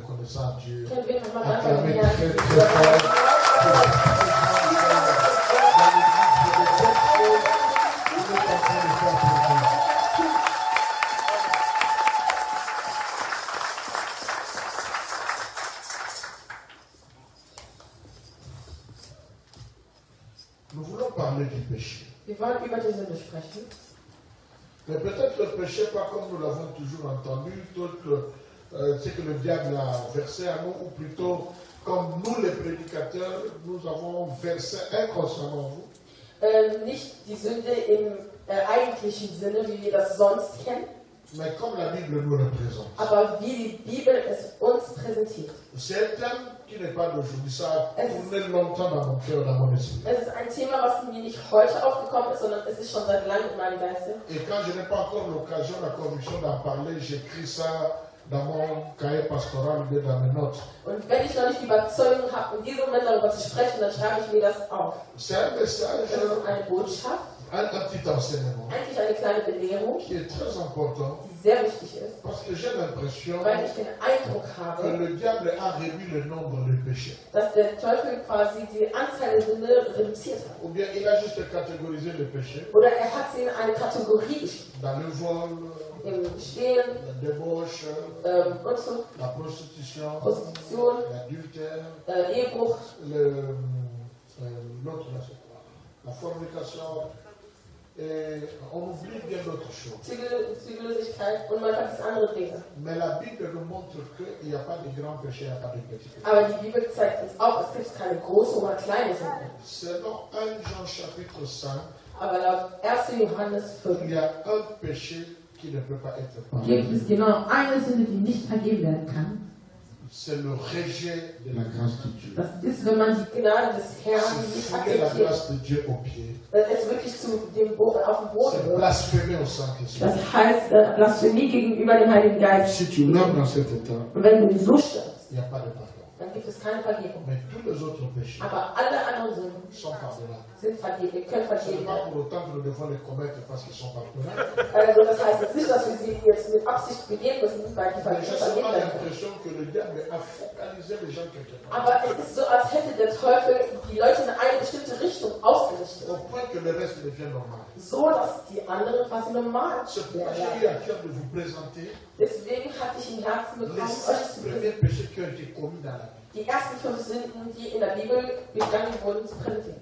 reconnaissant à Dieu. Acclamez Acclamez très très fort. Nous voulons parler du péché. Wir wollen über die Sünde sprechen. Mais peut-être le péché, pas comme nous l'avons toujours entendu, c'est que le diable a versé à nous, ou plutôt comme nous les prédicateurs, nous avons versé inconsciemment vous. Nicht die Sünde im eigentlichen Sinne, wie wir das sonst kennen, Mais comme la Bible nous représente. aber wie die Bibel es uns präsentiert. C'est un thème qui n'est pas d'aujourd'hui, ça a tourné longtemps dans mon cœur, dans mon esprit. Es ist ein Thema, was mir nicht heute aufgekommen ist, sondern es ist schon seit langem in meinem Geiste. Et quand je n'ai pas encore l'occasion, la conviction d'en parler, j'écris ça dans mon cahier pastoral ou dans mes notes. Und wenn ich noch nicht die Überzeugung habe, in diesem Moment darüber zu sprechen, dann schreibe ich mir das auf. C'est un message, Das ist eine Botschaft, un petit enseignement eigentlich eine kleine Belehrung, qui est très important die sehr wichtig ist, parce que j'ai l'impression weil ich den Eindruck que habe, le diable a réduit le nombre de péchés. dass der Teufel quasi die Anzahl der Sünde reduziert hat. Ou bien il a juste catégorisé les péchés Oder er hat sie in eine Kategorie geschrieben. dans le vol, Im Stehlen, la débauche, Unzucht, la prostitution, Prostitution, l'adultère, Ehebruch, l'autre, la fornication. Et on oublie bien d'autres choses. Zügellosigkeit und man vergisst andere Dinge. Mais la Bible nous montre qu'il n'y a pas de grands péchés, il n'y a pas de petits péchés. Aber die Bibel zeigt uns auch, es gibt keine große oder kleine Sünde. Selon 1 Jean chapitre 5, Aber laut 1. Johannes 5 il y a un péché qui ne peut pas être pardonné. Gibt es genau eine Sünde, die nicht vergeben werden kann? C'est le rejet de la grâce de Dieu. Das ist, wenn man die Gnade des Herrn C'est nicht fouler la akzeptiert. grâce de Dieu aux pieds. Es wirklich auf dem Boden C'est wird. blasphémer au Saint-Esprit. Das heißt Blasphemie gegenüber dem Heiligen Geist. Si tu meurs dans cet état, Und wenn du so stirbst, il n'y a pas de pardon. dann gibt es keine Vergebung. Mais tous les autres péchés Aber alle anderen Sünden sont pardonnables. sind vergeben, können Ce n'est vergeben pas werden. pour autant que nous devons les commettre parce qu'ils sont pardonnables. Also das heißt jetzt nicht, dass wir sie jetzt mit Absicht begehen müssen, weil die Mais j'ai vergeben seulement werden. l'impression que le diable a focalisé les gens quelque part. Aber es ist so, als hätte der Teufel die Leute in eine bestimmte Richtung ausgerichtet. Au point que le reste devient normal. So, dass die anderen quasi normal C'est pourquoi j'ai werden. eu à cœur de vous présenter Deswegen hatte ich im Herzen bekommen, les euch 6 zu premiers präsentieren. péchés qui ont été commis dans la Bible. Die ersten 5 Sünden, die in der Bibel begangen wurden, zu präsentieren.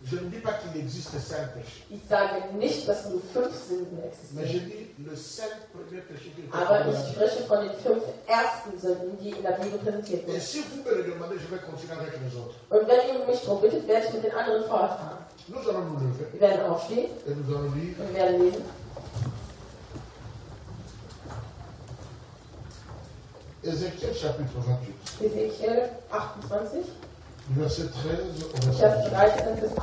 Je ne dis pas qu'il existe 5 péchés, Ich sage nicht, dass nur 5 Sünden mais existieren. je dis le 5 premiers péchés qui ont été Aber commis dans ich la Bible. spreche von den 5 ersten Sünden, die in der Bibel präsentiert Et wurden. si vous me le demandez, je vais continuer avec les autres. Und wenn ihr mich darum bittet, werde ich mit den anderen fortfahren. Nous allons nous lever Wir werden aufstehen et nous allons lire und wir werden lesen. Ézéchiel chapitre 28, Ezekiel 28, du verset 13 au Vers verset 13 bis 18.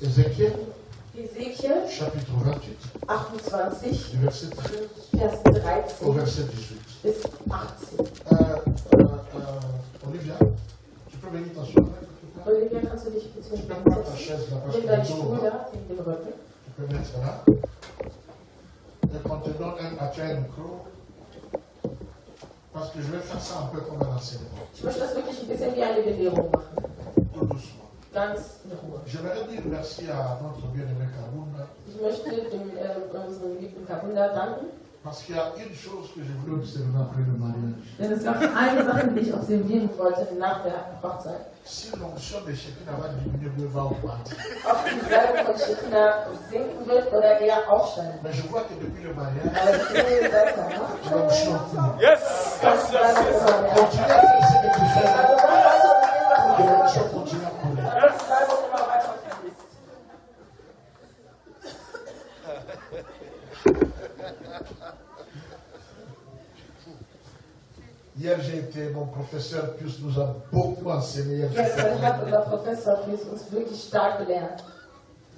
18. Ézéchiel Ezekiel chapitre 28, 28, du verset 13 Vers au 13 verset 18. bis 18. Olivia, tu peux venir t'asseoir là, quelque part? Olivia, kannst du dich bitte Tu peux prendre ta hinsetzen? chaise là parce Nimm que deinen le dos, Stuhl là, da, in den Rücken. tu peux mettre là. Et qu'on te donne un micro, parce que je vais faire ça un peu comme un enseignement, Ich möchte das wirklich ein bisschen wie eine Belehrung machen. tout doucement. Ganz in Ruhe. J'aimerais dire merci à notre bien-aimé Kaboun, Ich möchte unserem lieben Kabunda danken, parce qu'il y a une chose que je voulais observer après le mariage. Denn es gab eine Sache, die ich observieren wollte nach der Hochzeit. Si l'onction de Shekinah va diminuer, mieux va augmenter. Ob die Salbung von Shekinah sinken wird oder eher aufsteigen. Mais je vois que depuis le mariage, Aber ich sehe besser, ne? l'onction coule. Yes! Kannst du das immer mehr. Continuez à faire ce que tu fais, Also dann weißt du, que wie wir l'onction machen. continue à couler. Dass die Salbung immer weiter fließt. Hier, j'ai été, mon professeur Pius nous a beaucoup enseigné. Gestern hat unser Professor Fries uns wirklich stark gelehrt.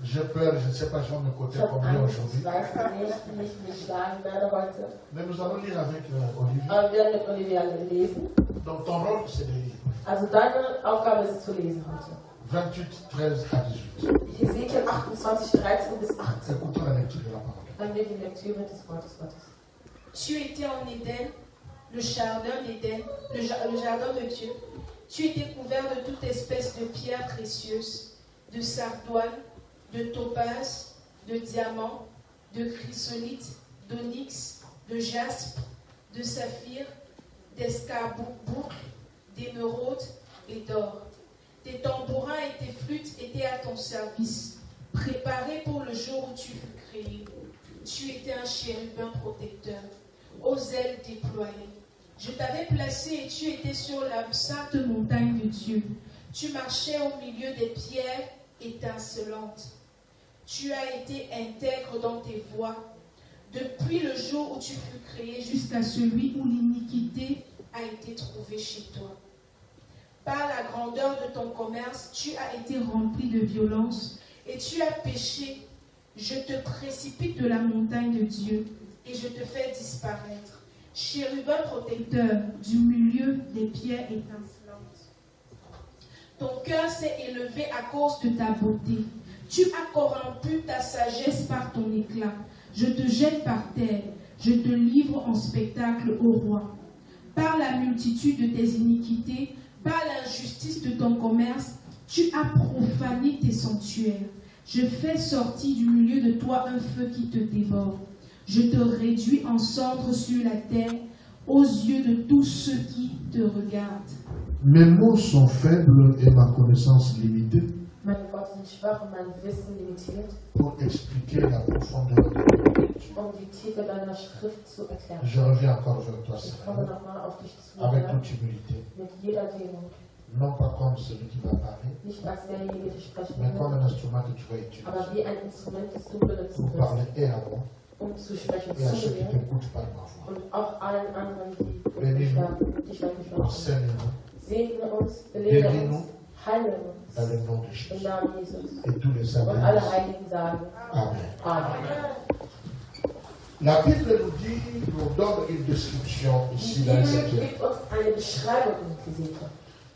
J'ai peur, je ne sais pas, je vais me côté Ich habe combien Angst, aujourd'hui. ich weiß nicht, wie ich mich schlagen werde heute. Mais nous allons lire avec Olivier. Aber wir werden mit Olivia lesen. Donc ton rôle, c'est de lire. Also deine Aufgabe ist es zu lesen heute. 28, 13 à 18. Ezekiel 28, 13 bis 18. Écoutons la lecture de la parole. Dann wir die Lektüre des Wortes Gottes. Tu étais en Éden, le jardin d'Éden, le jardin de Dieu, tu étais couvert de toute espèce de pierres précieuses, de sardoine, de topaz, de diamant, de chrysolite, d'onyx, de jaspe, de saphir, d'escarboucle, d'émeraude et d'or. Tes tambourins et tes flûtes étaient à ton service, préparés pour le jour où tu fus créé. Tu étais un chérubin protecteur, aux ailes déployées. Je t'avais placé et tu étais sur la sainte montagne de Dieu. Tu marchais au milieu des pierres étincelantes. Tu as été intègre dans tes voies, depuis le jour où tu fus créé jusqu'à celui où l'iniquité a été trouvée chez toi. Par la grandeur de ton commerce, tu as été rempli de violence et tu as péché. Je te précipite de la montagne de Dieu et je te fais disparaître. Chérubin protecteur du milieu des pierres étincelantes. Ton cœur s'est élevé à cause de ta beauté. Tu as corrompu ta sagesse par ton éclat. Je te jette par terre. Je te livre en spectacle au roi. Par la multitude de tes iniquités, par l'injustice de ton commerce, tu as profané tes sanctuaires. Je fais sortir du milieu de toi un feu qui te dévore. Je te réduis en cendres sur la terre, aux yeux de tous ceux qui te regardent. Mes mots sont faibles et ma connaissance limitée Meine Worte sind schwach und mein Wissen limitiert, pour expliquer la profondeur de ta parole. die Tiefe deiner Schrift zu erklären. Je reviens encore vers toi, Ich komme Seigneur, nochmal auf dich zu, avec Herr, toute humilité. mit jeder Demut. Non pas comme celui qui va parler, Nicht als derjenige, der sprechen mais comme will, un instrument que tu vas utiliser aber wie ein Instrument, das du benutzen pour wirst, parler et à moi zu sprechen et à zu ceux qui mir t'écoutent par ma voix. und auch allen anderen, die Bénis-nous, dich hören. enseigne-nous Segne uns, belehre Bénis-nous. uns, heile uns dans le nom de im Jésus. Namen Jesus. Et tous les Und alle saints. Heiligen sagen Amen. Amen. La Bible nous donne une description Die ici dans Bibel Ézéchiel. gibt uns eine Beschreibung in Hesekiel.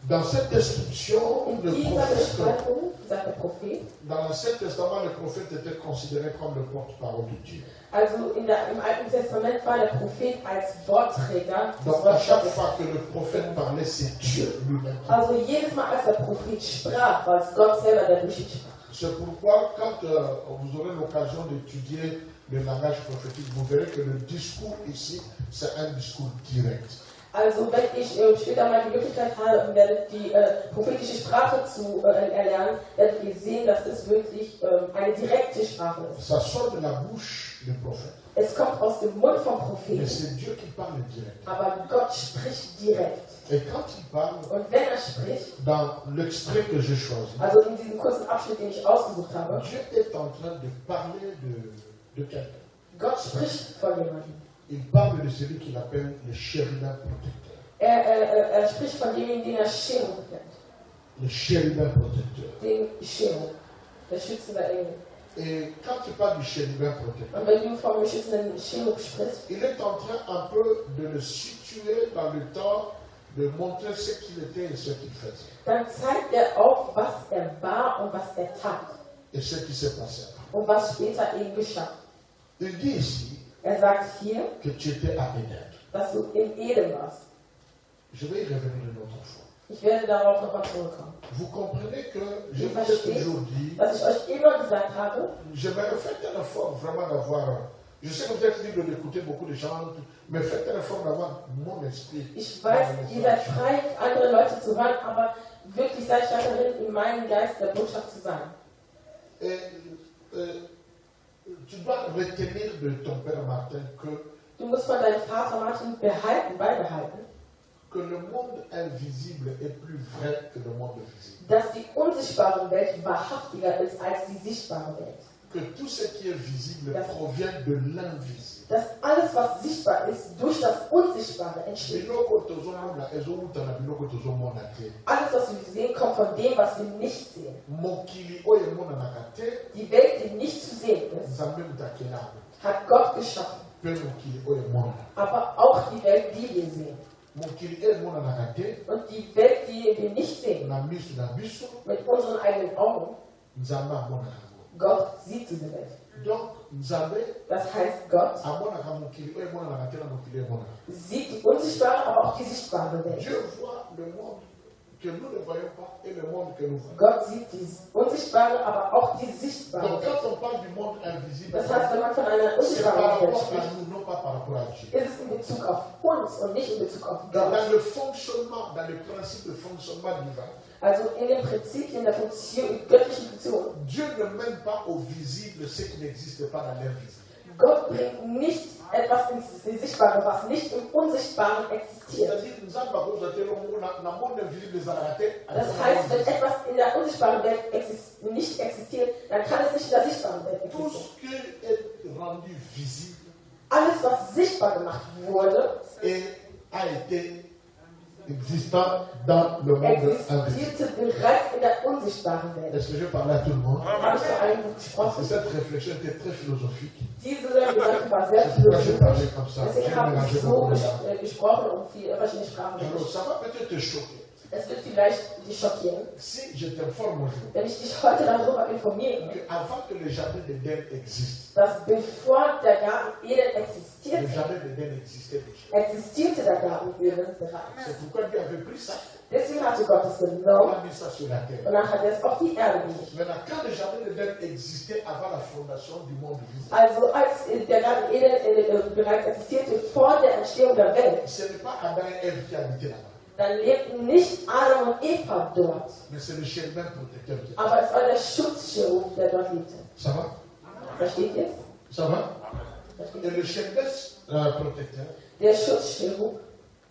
Dans cette description, In le dieser prophète, Beschreibung sagt der Prophet, dans l'Ancien Testament, le prophète était considéré comme le porte-parole de Dieu. also im Alten Testament war der Prophet als Wortträger des Donc à chaque Wortes. fois que le prophète parlait, c'est Dieu lui-même qui Also jedes Mal, als der Prophet sprach, war es Gott selber, der durch ihn sprach. C'est pourquoi, quand vous aurez l'occasion d'étudier le langage prophétique, vous verrez que le discours ici, c'est un discours direct. Also wenn ich später mal die Möglichkeit habe, werde die prophetische Sprache zu erlernen, werdet ihr sehen, dass es wirklich eine direkte Sprache ist. Ça sort de la bouche du prophète. Es kommt aus dem Mund vom Mais Propheten, c'est Dieu qui parle direct. aber Gott spricht direkt. Et quand il parle, Und wenn er spricht, dans l'extrait que j'ai choisi, also in diesem kurzen Abschnitt, den ich ausgesucht habe, Dieu est en train de parler de quelqu'un. Gott spricht von jemandem. Il parle de celui qu'il appelle le chérubin protecteur. Er spricht von demjenigen, den er Cherub nennt. Le chérubin protecteur. Den Cherub, der schützende Engel. Et quand il parle du chérubin protecteur, Und wenn du vom schützenden Cherub sprichst, il est en train un peu de le situer dans le temps, de montrer ce qu'il était et ce qu'il faisait. dann zeigt er auch, was er war und was er tat. Et ce qui s'est passé. Und was später eben geschah. Il dit ici Er sagt hier, que tu étais à Éden. dass du in Eden warst. Je vais y revenir une autre fois. Ich werde darauf nochmal zurückkommen. Vous comprenez que je Ihr vous ai versteht, toujours dit, dass ich euch immer gesagt habe, j'aimerais faire un effort vraiment d'avoir, je sais que vous êtes libre d'écouter beaucoup de gens, mais faites un effort d'avoir mon esprit. ich weiß, ihr seid frei, andere Leute zu hören, aber wirklich seid stark darin, in meinem Geist der Botschaft zu sein. Et, tu dois retenir de ton père Martin Du musst von deinem Vater Martin beibehalten, que le monde invisible est plus vrai que le monde visible. dass die unsichtbare Welt wahrhaftiger ist als die sichtbare Welt. Que tout ce qui est visible provient de l'invisible. Dass alles, was sichtbar ist, durch das Unsichtbare entsteht. Biloko tozomona ezowuta na biloko tozomona te. Alles, was wir sehen, kommt von dem, was wir nicht sehen. Mokili oyo emonanaka te, Die Welt, die nicht zu sehen ist, Nzambe mutakeli yango. hat Gott geschaffen. Mpe mokili oyo emonana. Aber auch die Welt, die wir sehen. Mokili oyo emonanaka te, Und die Welt, die wir nicht sehen, na miso na biso, mit unseren eigenen Augen, Nzambe amonana yango. Gott sieht diese Welt. Donc, Das heißt, Gott sieht die unsichtbare, aber auch die sichtbare Welt. Dieu voit le monde que nous ne voyons pas et le monde que nous voyons. Gott sieht die unsichtbare, aber auch die sichtbare Donc Welt. quand on parle du monde invisible, Das heißt, wenn man von einer c'est par unsichtbaren Welt rapport à spricht, nous, non pas par rapport à Dieu. ist es in Bezug auf uns und nicht in Bezug auf Gott. Dans le fonctionnement, dans le principe de fonctionnement divin, Also in den Prinzipien der Funktion, göttlichen Funktion. Dieu ne mène pas au visible ce qui n'existe pas dans l'invisible. Gott bringt nicht etwas ins Sichtbare, was nicht im Unsichtbaren existiert. C'est-à-dire, nous avons pas besoin de dans le monde invisible des arrêtés. Das heißt, wenn etwas in der unsichtbaren Welt nicht existiert, dann kann es nicht in der sichtbaren Welt Tout existieren. ce qui est rendu visible Alles, was sichtbar gemacht wurde, et a été existant dans le monde invisible. existierte bereits in der unsichtbaren Welt. Est-ce que je parle à tout le monde? Habe ich zu allen Et gesprochen? cette réflexion était très philosophique. Diese Gedanken war sehr C'est pourquoi j'ai parlé philosophisch. comme ça. Deswegen J'ai habe mélangé ich so beaucoup de langues. gesprochen und viele verschiedene Sprachen Alors, gesprochen. ça va peut-être te choquer. Es wird vielleicht dich schockieren, Si je t'informe aujourd'hui wenn ich dich heute darüber informiere, qu'avant que le jardin d'Éden existe, dass bevor der Garten Eden le existierte, jardin d'Éden existait déjà. existierte der Garten Eden bereits. C'est pourquoi Dieu avait pris ça, Deswegen hatte Gott es on genommen a mis ça sur la terre. und dann hat er es auf die Erde gelegt. Maintenant, quand le jardin d'Éden existait avant la fondation du monde visible, Also als der Garten Eden bereits existierte vor der Entstehung der Welt, ce n'est pas Adam et Ève qui habitaient là-bas, dann lebten nicht Adam und Eva dort, mais c'est le chérubin protecteur qui est là. aber es war der Schutzchirurg, der dort lebte. Ça va? Versteht ihr es? Ça va? Versteht Et ihr? le chérubin protecteur Der Schutzchirurg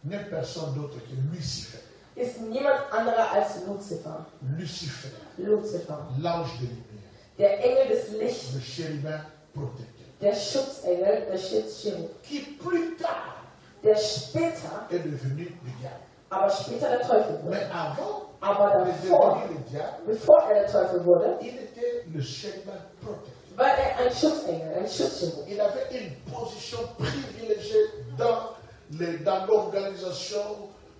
n'est personne d'autre que Lucifer. ist niemand anderer als Luzifer. Lucifer, Luzifer, l'ange de lumière, der Engel des Lichts, le chérubin protecteur, der Schutzengel, der Schutzchirurg, qui plus tard der später, est devenu le diable. aber später der Teufel wurde. Mais avant Aber de davor, devenir le diable, bevor er der Teufel wurde, il était le chérubin protecteur. war er ein Schutzengel, ein Schutzchirurg. Il avait une position privilégiée dans l'organisation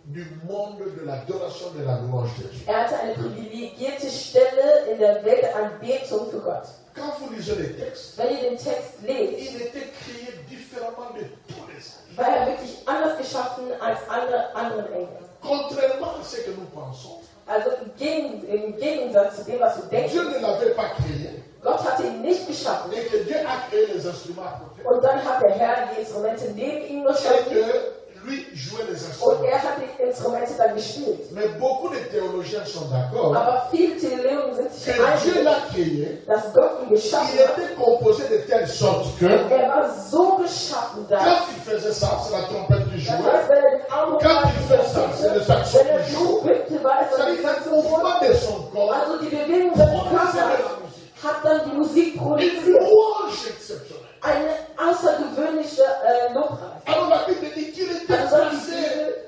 du monde de l'adoration de la louange de Dieu. Er hatte eine privilegierte Stelle in der Welt der Anbetung für Gott. Quand vous lisez les textes, Wenn ihr den Text lest, il était créé différemment de tous les âges. war er wirklich anders geschaffen als alle anderen Engel. Contrairement à ce que nous pensons, Also im Gegensatz zu dem, was wir Dieu denken, ne l'avait pas créé Gott hatte ihn nicht geschaffen. et que Dieu a créé les instruments à côté Und dann hat der Herr die Instrumente neben ihm et geschaffen que lui jouait les und instruments. er hat die Instrumente dann gespielt. Mais beaucoup de théologiens sont d'accord Aber viele Theologen sind sich que Dieu einig, l'a créé, dass Gott ihn il geschaffen hat. était composé de telle sorte que Er war so geschaffen, dass, quand il faisait ça, c'est la trompette qui das jouait. heißt, wenn er den Arm Quand il fait ça, c'est le saxon wenn er qui so joue. wippte, war es dann die C'est-à-dire le mouvement de son corps Also die Bewegung seines produisait de la Körpers musique. hat dann die Musik Une produziert. louange exceptionnelle. Eine außergewöhnliche Lobpreis. Alors la Bible dit qu'il était placé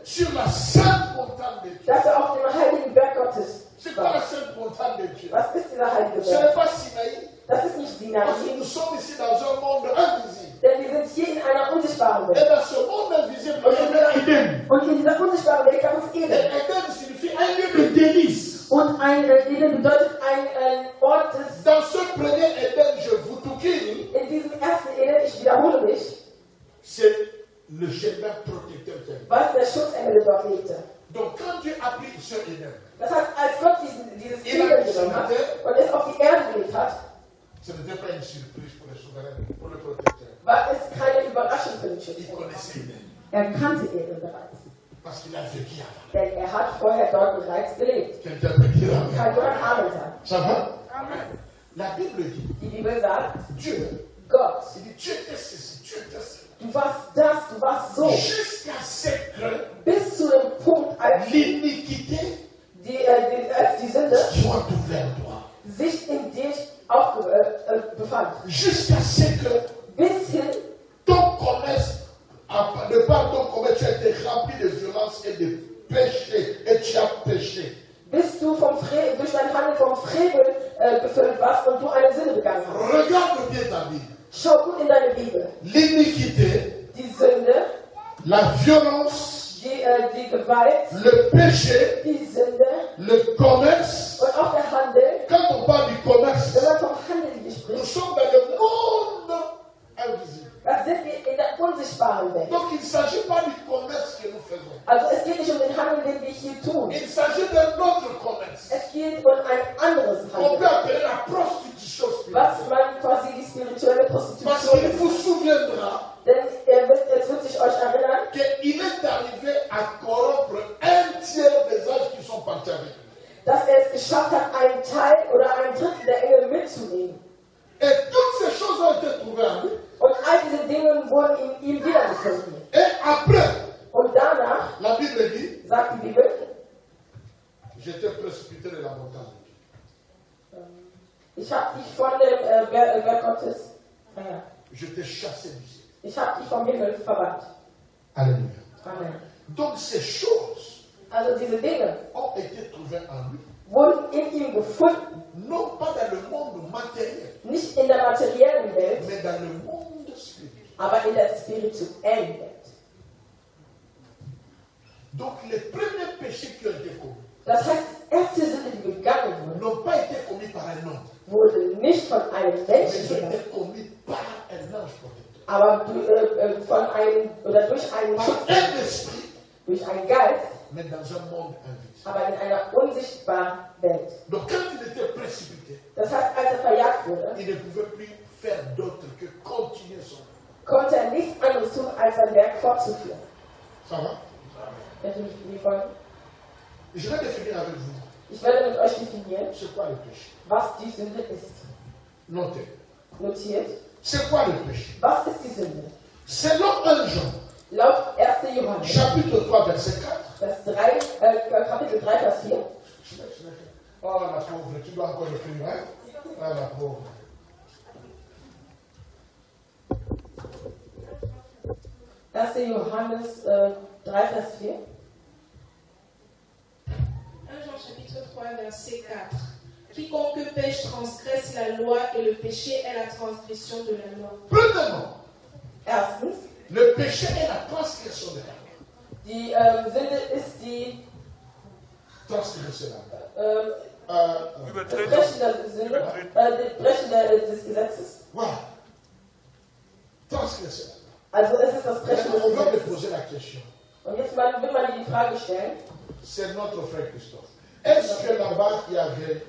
sur la sainte montagne de Dieu. Dass er auf dem heiligen Berg Gottes C'est quoi la war. sainte montagne de Dieu? Was ist dieser heilige Ce n'est Berg? pas Sinaï, Das ist nicht Sinai. parce que nous sommes ici dans un monde invisible. Denn wir sind hier in einer unsichtbaren Et Welt. dans ce monde invisible, il y a Eden. Und in dieser unsichtbaren Welt gab es Et Eden. Eden signifie un lieu de délice. Und Eden bedeutet ein Ort des... Dans ce premier Eden, je vous touquille, In diesem ersten Eden, ich wiederhole mich, c'est le chérubin protecteur qui est. was der Schutzengel dort lebte. Donc quand Dieu a pris ce Eden, Das heißt, als Gott dieses Il a Eden genommen hat und es auf die Erde gelegt hat, ce n'était pas une surprise pour le souverain, pour le protecteur. war es keine Überraschung für den Il Schutzengel. connaissait Eden, Er kannte Eden bereits. parce qu'il a vécu avant. Denn er hat vorher dort bereits gelebt. Quelqu'un peut dire Amen. Kann jemand Amen sagen? Ça va? La Bible dit, Die Bibel sagt, Dieu, Gott, il dit, tu étais ceci, tu étais cela. du warst das, du warst so. Jusqu'à ce que Bis zu dem Punkt, als l'iniquité als die Sünde soit ouverte toi. sich in dich auch befand. Jusqu'à ce que Bis hin, ton commerce, de par ton commerce, tu as été rempli de violence et de péché, et tu as péché. bis du durch dein Handeln vom Frevel gefüllt warst und du eine Sünde begangen hast. Regarde bien ta Bible. Schau gut in deine Bibel. L'iniquité, Die Sünde, la violence, die Gewalt, le péché, die Sünde le commerce. und auch der Handel. Quand on parle du commerce, Wenn man vom Handel nous spricht, sommes dans le monde unsichtbaren Welt. Donc il ne s'agit pas du commerce que nous faisons. Also es geht nicht um den Handel, den wir hier tun. Il s'agit d'un autre commerce. Es geht um ein anderes On peut Handel, appeler la prostitution was spirituelle. man quasi die spirituelle Parce Prostitution qu'il ist. vous souviendra Denn es wird sich euch erinnern, qu'il est arrivé à corrompre un tiers des anges qui sont partis avec lui. dass es geschafft hat, einen Teil oder ein Drittel der Engel mitzunehmen. Et toutes ces choses ont été trouvées en lui. Und all diese Dinge wurden in ihm wiedergefunden. Et après, Und danach, la Bible dit, sagt die Bibel, j'étais précipité de la montagne. ich habe dich von dem Berg Gottes, Je t'ai chassé du ciel. ich habe dich vom Himmel verbannt. Alléluia. Amen. Donc ces choses Also diese Dinge ont été trouvées en lui. wurden in ihm gefunden, Non pas dans le monde matériel, nicht in der materiellen Welt, mais dans le monde spirituel. aber in der spirituellen Welt. Donc les premiers péchés qui ont été commis Das heißt, erste Sünde, die begangen wurde, n'ont pas été commis par un homme, wurde nicht von einem mais Menschen ils ont begangen, été commis par un ange protecteur. aber von einem oder durch einen Par Schutz, un esprit, durch einen Geist, mais dans un monde invisible. aber in einer unsichtbaren Welt. Donc quand il était précipité, Das heißt, als er verjagt wurde, il ne pouvait plus faire d'autre que continuer son œuvre. konnte er nichts anderes tun, als sein Werk fortzuführen. Ça va? Könnt ihr mich mir folgen? Je vais définir avec vous Ich werde mit euch definieren, c'est quoi le péché. was die Sünde ist. Notez. Notiert. C'est quoi le péché? Was ist die Sünde? Selon 1 Jean, Laut 1. Johannes, chapitre 3, verset 4. Kapitel 3, Vers 4. Oh la pauvre, tu dois encore écrire, hein? Ah la pauvre. Johannes 3, Vers 4. 1 Jean chapitre 3 verset 4. Quiconque pêche transgresse la loi et le péché est la transgression de la loi. Premièrement, Erstens, le péché est la transgression de la loi. die Sünde ist die Transgression de la loi. das Brechen der Sünde, das Brechen des Gesetzes. Voilà. Transgression. Also es ist das Brechen des On va me Gesetzes. poser la question. Und jetzt will man die Frage stellen, C'est notre frère Christophe. Est-ce que là-bas, il y avait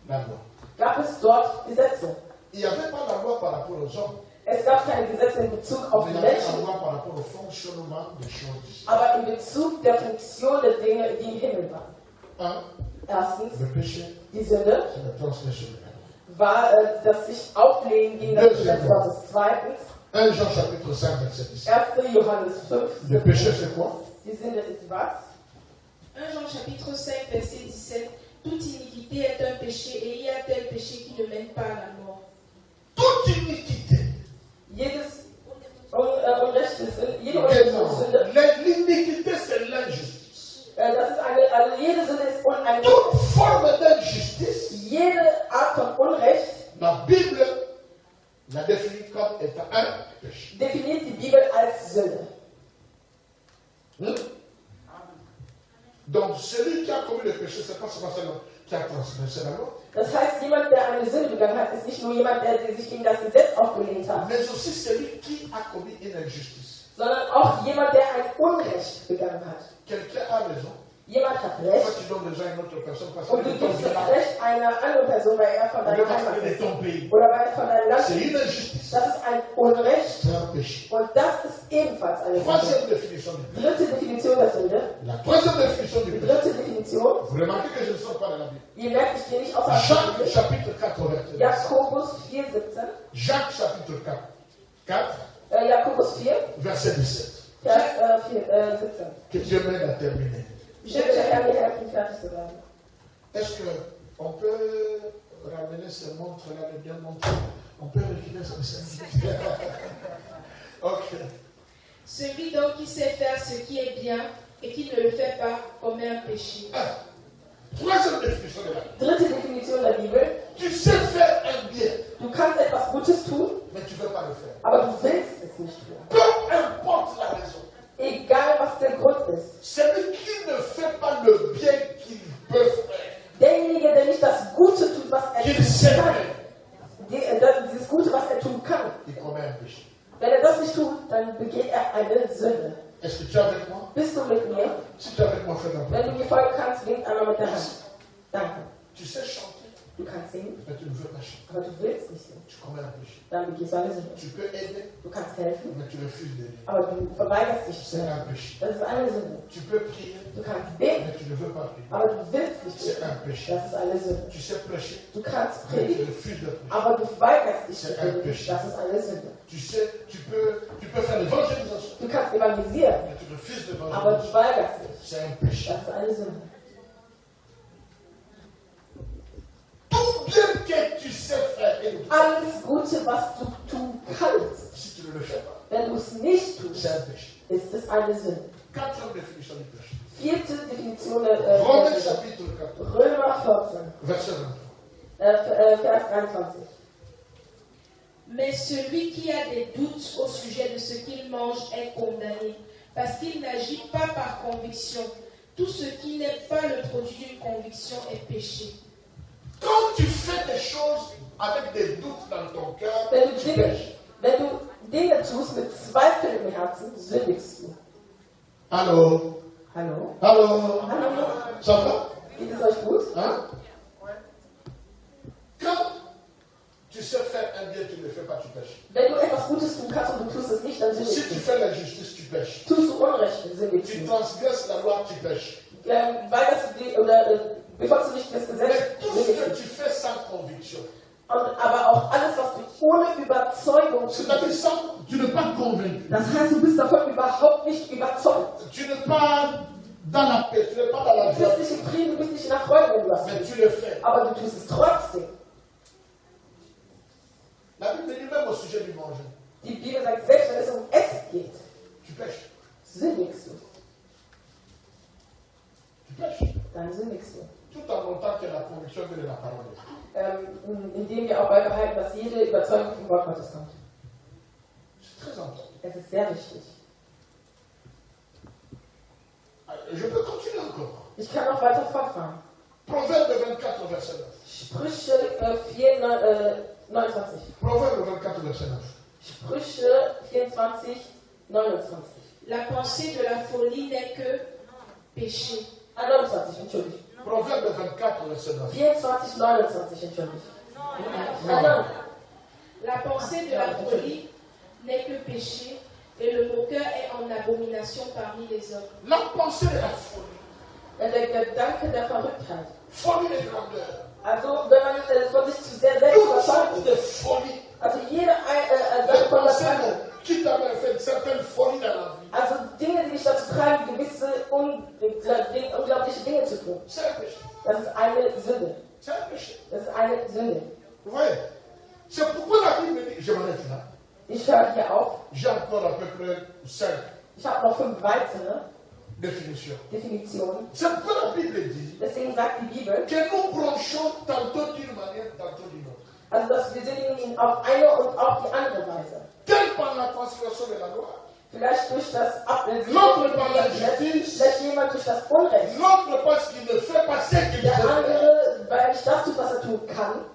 la loi? gab es dort Gesetze? Il n'y avait pas la loi par rapport aux hommes, Es gab keine Gesetze in Bezug auf mais die il y avait la Menschen, loi par rapport au fonctionnement des choses d'ici. aber in Bezug der Funktion der Dinge, die im Himmel waren. Un, Erstens, le péché, die Sünde c'est la transgression de la loi. war das sich auflehnen gegen das Gesetz Gottes. Zweitens, 1 Jean chapitre 5, verset 10. 1. Johannes 5. Le péché, c'est quoi? Die Sünde ist was? 1 Jean chapitre 5 verset 17. Toute iniquité est un péché et il y a tel péché qui ne mène pas à la mort. Toute iniquité. Jedes Unrecht ist jede Sünde. L'iniquité, c'est l'injustice. Das ist also jede Sünde ist eine, Toute forme d'injustice, jede Art von Unrecht la Bible la définit comme étant un péché. definiert die Bibel als Sünde. Donc, celui qui a commis le péché, ce n'est pas seulement celui qui a transgressé la loi, Das heißt, jemand, der eine Sünde begangen hat, ist nicht nur jemand, der sich gegen das Gesetz aufgelehnt hat, mais aussi celui qui a commis une injustice. sondern auch jemand, der ein Unrecht begangen hat. Quelqu'un a raison. Jemand hat Toi, Recht tu donnes déjà à une autre personne parce und du qu'il est ton gibst das village. Recht einer anderen Person, weil er von Ou deiner bien parce Heimat qu'il est ist ton pays. oder weil er von deinem Land C'est ist. une injustice. Das ist ein Unrecht C'est un péché. und das ist ebenfalls eine Sünde. Troisième définition du péché. Dritte Definition der Sünde. La troisième définition du Die péché. dritte Definition. Vous remarquez que je ne sors pas de la Bible. Ihr merkt, ich gehe nicht aus der Jacques Bibel. chapitre 4, verset 17. Jakobus 4, 17. Jacques chapitre 4, Jakobus 4, verset 17. Vers 17. Que Dieu m'aide à terminer. Ich bitte der Herr, mir helfen, fertig zu werden. Est-ce qu'on peut ramener ces montres-là, les bien montres? On peut reculer ça. Ok. Celui donc qui sait faire ce qui est bien et qui ne le fait pas commet un péché. Troisième définition de la Bible. Dritte Definition der Bibel. Tu sais faire un bien, Du kannst etwas Gutes tun, mais tu ne veux pas le faire. aber du willst es nicht tun. Peu importe la raison. Egal, was der Grund ist. Celui qui ne fait pas le bien qu'il peut faire, Derjenige, der nicht das Gute tut, was er qu'il tun sait kann, faire, dieses Gute, was er tun kann, il commet un péché. wenn er das nicht tut, dann begeht er eine Wenn du mir folgen kannst, wink einmal mit der Hand. Danke. Tu sais chanter, Du kannst singen, mais tu ne veux pas chanter. aber du willst nicht singen. Tu commets un péché. Dann begehst du eine Sünde. Tu peux aider, Du kannst helfen, mais tu refuses d'aider. aber du verweigerst dich. C'est un péché. Das ist eine Sünde. Tu peux prier, Du kannst beten, mais tu ne veux pas prier. aber du willst nicht C'est beten. un péché. Das ist eine Sünde. Tu sais prêcher, Du kannst mais tu predigen, refuses de prêcher. aber du weigerst dich zu C'est un predigen. péché. Das ist eine Sünde. Tu sais, tu peux faire l'évangélisation, Du kannst evangelisieren, mais tu refuses aber d'évangéliser. du weigerst dich. C'est un péché. Das ist eine Sünde. Tout bien que tu sais faire, et Alles Gute, was du tun kannst, si tu ne le fais pas, wenn du es nicht tust, c'est un péché. ist es eine Sünde. Quatrième définition du péché. Vierte Definition der Romains Sünde. chapitre 14, Römer 14, verset 23. Vers 23. Mais celui qui a des doutes au sujet de ce qu'il mange est condamné, parce qu'il n'agit pas par conviction. Tout ce qui n'est pas le produit d'une conviction est péché. Quand tu fais des choses avec des doutes dans ton cœur, Wenn tu du pêches. Dinge tust mit Zweifel im Herzen, sündigst du. Allô? Hallo? Allô? Hallo? Ça va? Geht es euch gut? Hein? Quand tu sais faire un bien, tu ne le fais pas, tu pêches. Wenn du etwas Gutes tun kannst und du tust es nicht, dann Si sündigst tu du. fais l'injustice, tu pêches. Tust du Unrecht, sündigst Tu du. transgresses la loi, tu pêches. Weigerst du oder befolgst du nicht das Gesetz, Mais tout ce que sündigst tu fais sans conviction, du. Aber auch alles, was du ohne Überzeugung tust, c'est-à-dire sans, tu n'es pas convaincu. das heißt, du bist davon überhaupt nicht überzeugt. Tu n'es pas dans la paix, tu n'es pas dans la Du joie, bist nicht im Frieden, du bist nicht in der Freude, wenn du das mais tust. tu le fais. Aber du tust es trotzdem. La Bible dit même au sujet du manger, Die Bibel sagt, selbst wenn es um Essen geht, tu pêches. sündigst du. Tu pêches. Dann sündigst du. Tout en montrant que la conviction vient de la parole de Dieu. Indem wir auch beibehalten, dass jede Überzeugung vom Wort Gottes kommt. C'est très important. Es ist sehr wichtig. Je peux continuer encore. Ich kann noch weiter fortfahren. Proverbe 24, verset 9. Sprüche 4, 29. Proverbe 24, verset 9. Sprüche 24, 29. La pensée de la folie n'est que péché. 29, entschuldigt. Proverbe 24, verset 9. 24, 29, entschuldigt. Non. La pensée de la folie n'est que péché, et le moqueur est en abomination parmi les hommes. La pensée de la folie. Der Gedanke der Verrücktheit. Folie de grandeur. Also, wenn man von sich zu sehr selbst Toutes sortes überzeugt de ist. folie. Also, jede Des Sache von der pensées Sache. qui t'avaient fait une certaine folie dans la vie. Also, Dinge, die dich dazu treiben, gewisse unglaubliche Dinge zu tun. C'est un péché. Das ist eine Sünde. C'est un péché. Das ist eine Sünde. Vous voyez? C'est pourquoi la Bible dit, je m'arrête là. Ich höre hier auf. J'ai encore à peu près 5 Ich habe noch 5 weitere définitions. Definitionen. C'est pourquoi la Bible dit Deswegen sagt die Bibel, que nous branchons tantôt d'une manière, tantôt d'une autre. also dass wir sündigen auf eine und auf die andere Weise. Tel par la transgression de la loi, Vielleicht durch das Ablesen, l'autre par la justice, vielleicht jemand durch das Unrecht. l'autre parce qu'il ne fait pas ce qu'il Der sait faire. andere, weil er nicht das tut, was er tun kann.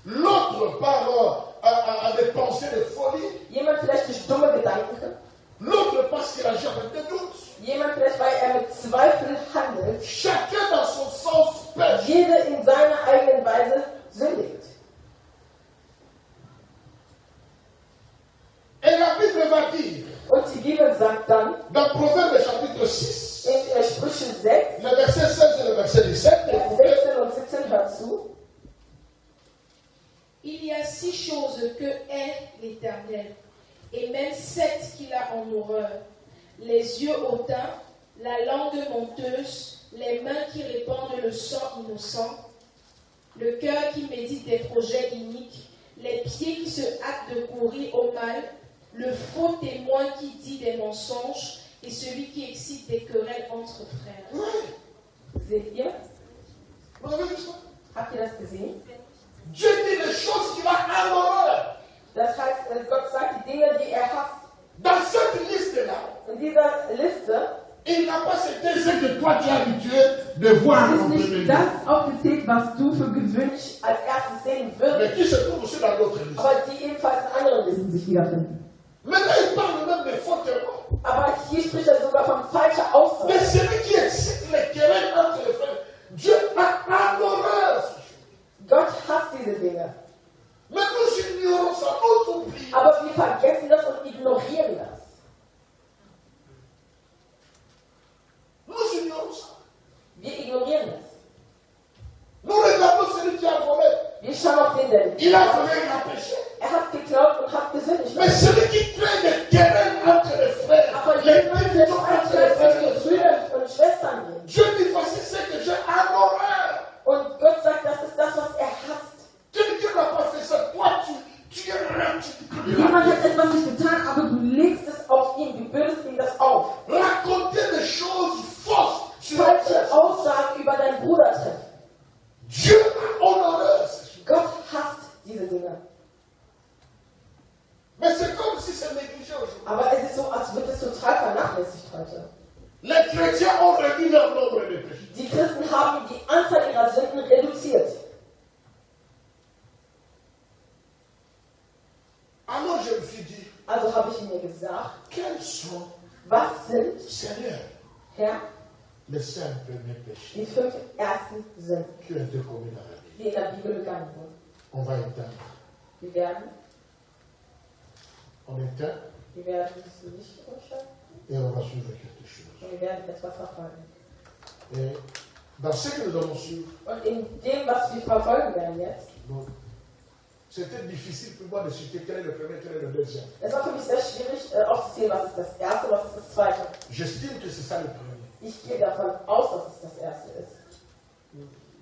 L'autre par à des pensées de folie. Jemand vielleicht durch dumme Gedanken. L'autre parce qu'il agit avec des doutes. Jemand vielleicht, weil er mit Zweifel handelt. Chacun dans son sens pêche. Jede in seiner eigenen Weise sündigt. Et la Bible va dire, Und die Bibel sagt dann dans Proverbe chapitre 6, in Sprüche 6, le verset 16 et le verset 17, Vers 16 und 17, hört zu. Il y a 6 choses que est l'Éternel, et même 7 qu'il a en horreur. Les yeux hautains, la langue menteuse, les mains qui répandent le sang innocent, le cœur qui médite des projets iniques, les pieds qui se hâtent de courir au mal, le faux témoin qui dit des mensonges et celui qui excite des querelles entre frères. oui, Seht ihr? vous avez vu ça? Habt ihr das gesehen? Dieu dit les choses qu'il a en horreur. Das heißt, Gott sagt die Dinge, die er hasst. Dans cette liste-là, In dieser Liste il n'a pas cité ce que toi tu es habitué de voir ist en premier nicht lieu. das aufgezählt, was du für gewünscht als erstes sehen Mais würdest, qui se trouve aussi dans d'autres listes. aber die ebenfalls in anderen Listen sich wiederfinden. Maintenant, il parle même des faux témoins. Aber hier spricht er sogar von falscher Aussage. Mais celui qui excite les querelles entre les frères, Dieu a horreur. Gott hasst diese Dinge. Mais nous ignorons ça, nous oublions. Aber wir vergessen das und ignorieren das. Nous ignorons ça. Wir ignorieren das. Nous regardons celui qui a volé. Wir schauen auf den, der Il a volé, il a péché. hat geklaut und hat gesündigt. Mais celui qui crée des querelles entre les frères, Aber les jemand, der divisions so entre les frères, mit Brüdern und Schwestern geht. Dieu dit voici ce que j'ai en horreur. Und Gott sagt, das ist das, was er hasst. Dieu n'a pas fait ça. Toi, tu es rien. Jemand hat etwas nicht getan, aber Du legst es auf ihn, du bürdest ihm das auf. Raconter des choses fausses sur Falsche Aussagen über deinen Bruder treffen. Dieu a horreur. Gott hasst diese Dinge. Mais c'est comme si c'est négligé aujourd'hui. Aber es ist so, als wird es total vernachlässigt heute. Les chrétiens ont réduit leur nombre de péchés. Die Christen haben die Anzahl ihrer Sünden reduziert. Alors je me suis dit, Also habe ich mir gesagt, quels sont, was sind, Seigneur, Herr, les 5 premiers péchés die 5 ersten Sünden, qui ont été commis dans la Bible? die in der Bibel begangen wurden? On va éteindre. Wir werden das Licht umschalten et on va suivre quelque chose. und wir werden etwas verfolgen. Et dans ce que nous allons suivre, Und in dem, was wir verfolgen werden jetzt, donc, c'était difficile pour moi de citer quel est le premier, quel est le deuxième. es war für mich sehr schwierig aufzuzählen, was ist das erste, was ist das zweite. J'estime que c'est ça le premier. Ich gehe davon aus, dass es das erste ist.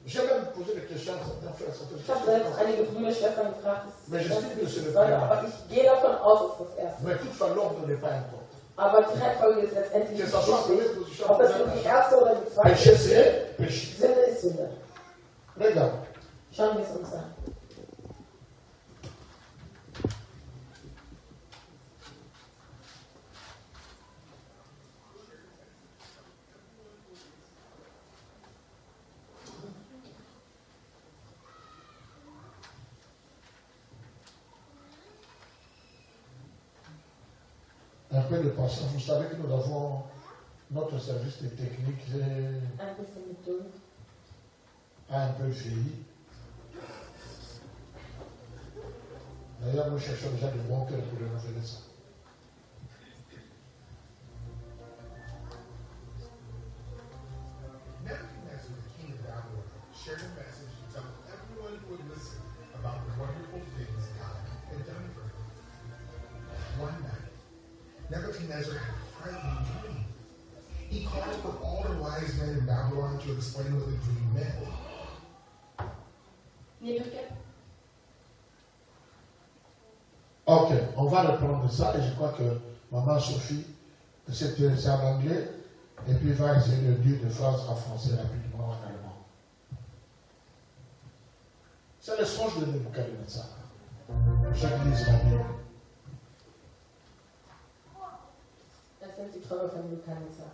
J'ai même posé des questions à certains frères, certaines Ich habe selbst questions. einige Brüder, Schwestern gefragt, Mais je sais que c'est le Säule, premier. aber ich gehe davon aus, dass es das erste ist. Mais toutefois, l'ordre n'est pas important. Aber die Reihenfolge ist letztendlich Que nicht ce soit première wichtig. position, Ob es nun die erste oder die zweite péché, ist. c'est péché. Sünde ist Sünde. Regarde. Schauen wir es uns an. Un peu de patience. Vous savez que nous avons notre service de technique Ein bisschen Geduld. a un peu vieilli. D'ailleurs, nous cherchons déjà de bons cœurs pour renouveler ça. Nebuchadnezzar, the king of Babylon, shared a message to tell everyone who would listen about the wonderful things God had done for him. One night, Nebuchadnezzar had a frightening dream. He called for all the wise men in Babylon to explain what the dream meant. Ok, on va reprendre ça et je crois que Maman Sophie, c'est en anglais, et puis va essayer de dire des phrases en français rapidement en allemand. C'est le songe de Nebuchadnezzar. Je lise la Bible. Das sind die Träume von Nebuchadnezzar.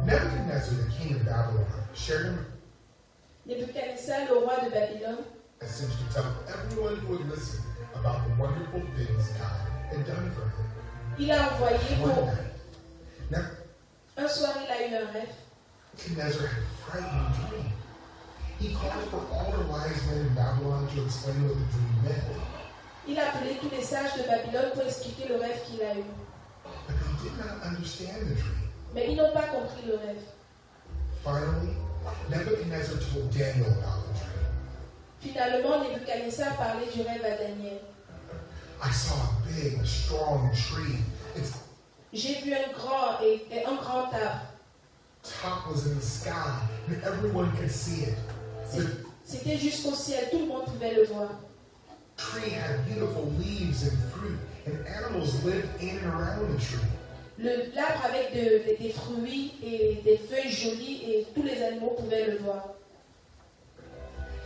Nebuchadnezzar, the king of Babylon, shared a Nebuchadnezzar, le roi de Babylone, message to tell everyone who would listen about the wonderful things God had done for him. il a envoyé One pour... night, Un soir, il a eu un rêve. Nebuchadnezzar had a frightening dream. He called for all the wise men in Babylon to explain what the dream meant. Il a appelé tous les sages de Babylone pour expliquer le rêve qu'il a eu. But they did not understand the dream. Mais ils n'ont pas compris le rêve. Finally, Nebuchadnezzar told Daniel about the dream. Finalement, Nebuchadnezzar parlait du rêve à Daniel. I saw a big, strong tree. Its J'ai vu un grand arbre. top was in the sky, and everyone could see it. The C'était jusqu'au ciel, tout le monde pouvait le voir. tree had beautiful leaves and fruit, and animals lived in and around the tree. L'arbre avec des fruits et des feuilles jolies et tous les animaux pouvaient le voir.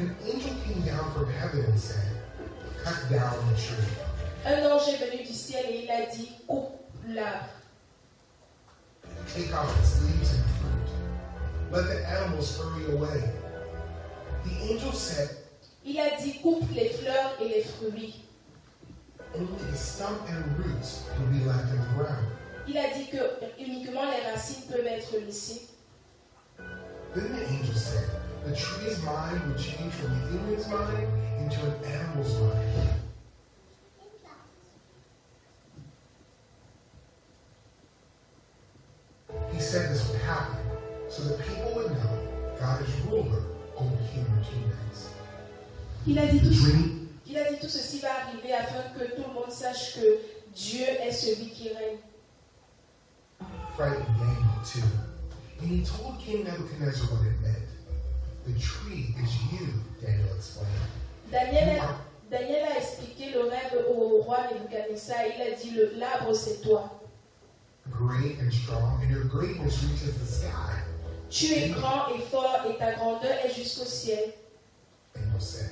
An angel came down from heaven and said, "Cut down the tree. Un ange est venu du ciel et il a dit, coupe l'arbre. Take off its leaves and fruit. Let the animals hurry away." The angel said, Il a dit coupe les fleurs et les fruits. Only the stump and roots will be left in the ground. Il a dit que uniquement les racines peuvent être laissées. Then the angel said, the tree's mind would change from the human's mind into an animal's mind. He said this would happen so that people would know God is ruler over human kingdoms. Il a dit tout ceci va arriver afin que tout le monde sache que Dieu est celui qui règne. Frightened Daniel too. And he told King Nebuchadnezzar what it meant. The tree is you, Daniel explained. Daniel a expliqué le rêve au roi Nebuchadnezzar. Il a dit l'arbre c'est toi. Great and strong, and your greatness reaches the sky. Tu es grand et fort et ta grandeur est jusqu'au ciel. Daniel said,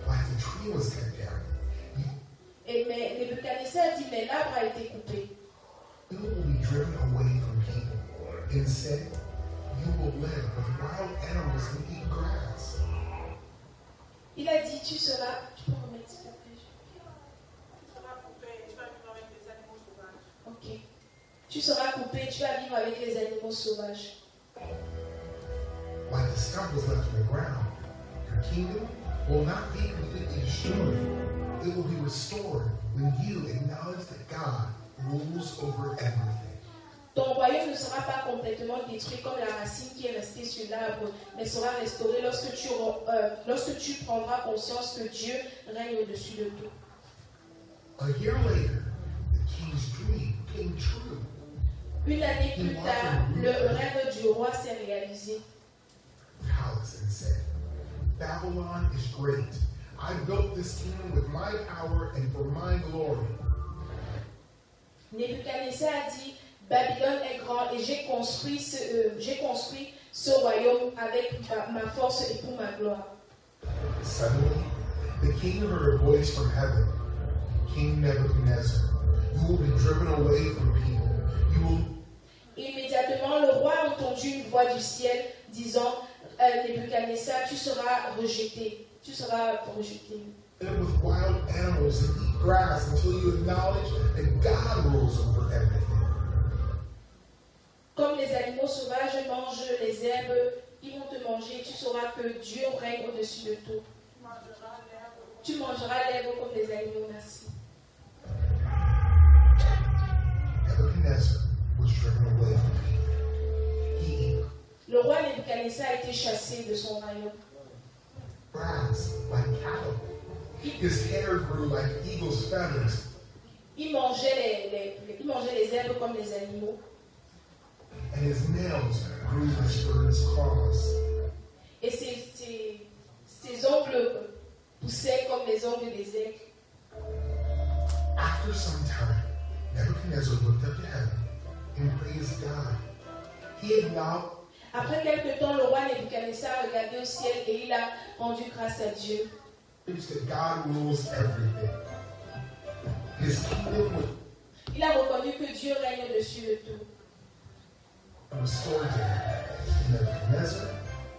like the tree was cut down, Mais Nebuchadnezzar a dit mais l'arbre a été coupé. you will be driven away from people. Instead, you will live with wild animals and eat grass. Il a dit tu seras. Tu peux remettre s'il te plaît? Ok. Tu seras coupé, tu vas vivre avec les animaux sauvages. Like the stump was left in the ground, your kingdom will not be completely destroyed. It will be restored when you acknowledge that God rules over everything. Ton royaume ne sera pas complètement détruit comme la racine qui est restée sur l'arbre, mais sera restauré lorsque tu prendras conscience que Dieu règne au-dessus de tout. A year later, the king's dream came true. Une année plus tard, le rêve du roi s'est réalisé. Palace and said, Babylon is great. I built this kingdom with my power and for my glory. Nebuchadnezzar a dit, Babylone est grand et j'ai construit ce royaume avec ma force et pour ma gloire. Suddenly, the king heard a voice from heaven. King Nebuchadnezzar, you will be driven away from people. You will Immédiatement, le roi a entendu une voix du ciel disant, Nebuchadnezzar, tu seras rejeté. Tu seras rejeté. live with wild animals and eat grass until you acknowledge that God rules over everything. Comme les animaux sauvages mangent les herbes, ils vont te manger. Tu sauras que Dieu règne au-dessus de tout. Tu mangeras l'herbe comme les animaux. Merci. Nebuchadnezzar was driven away from people. He ate Le roi Nebuchadnezzar a été chassé de son royaume. grass like cattle. His hair grew like eagle's feathers, Il mangeait les herbes comme les animaux. and his nails grew like birds' claws. Et ses ongles poussaient comme les ongles des aigles. After some time, Nebuchadnezzar looked up to heaven and praised God. He acknowledged Après quelque temps, le roi Nebuchadnezzar a regardé au ciel et il a rendu grâce à Dieu. that God rules everything. His kingdom was Il a reconnu que Dieu règne au-dessus de tout. restored to him. Nebuchadnezzar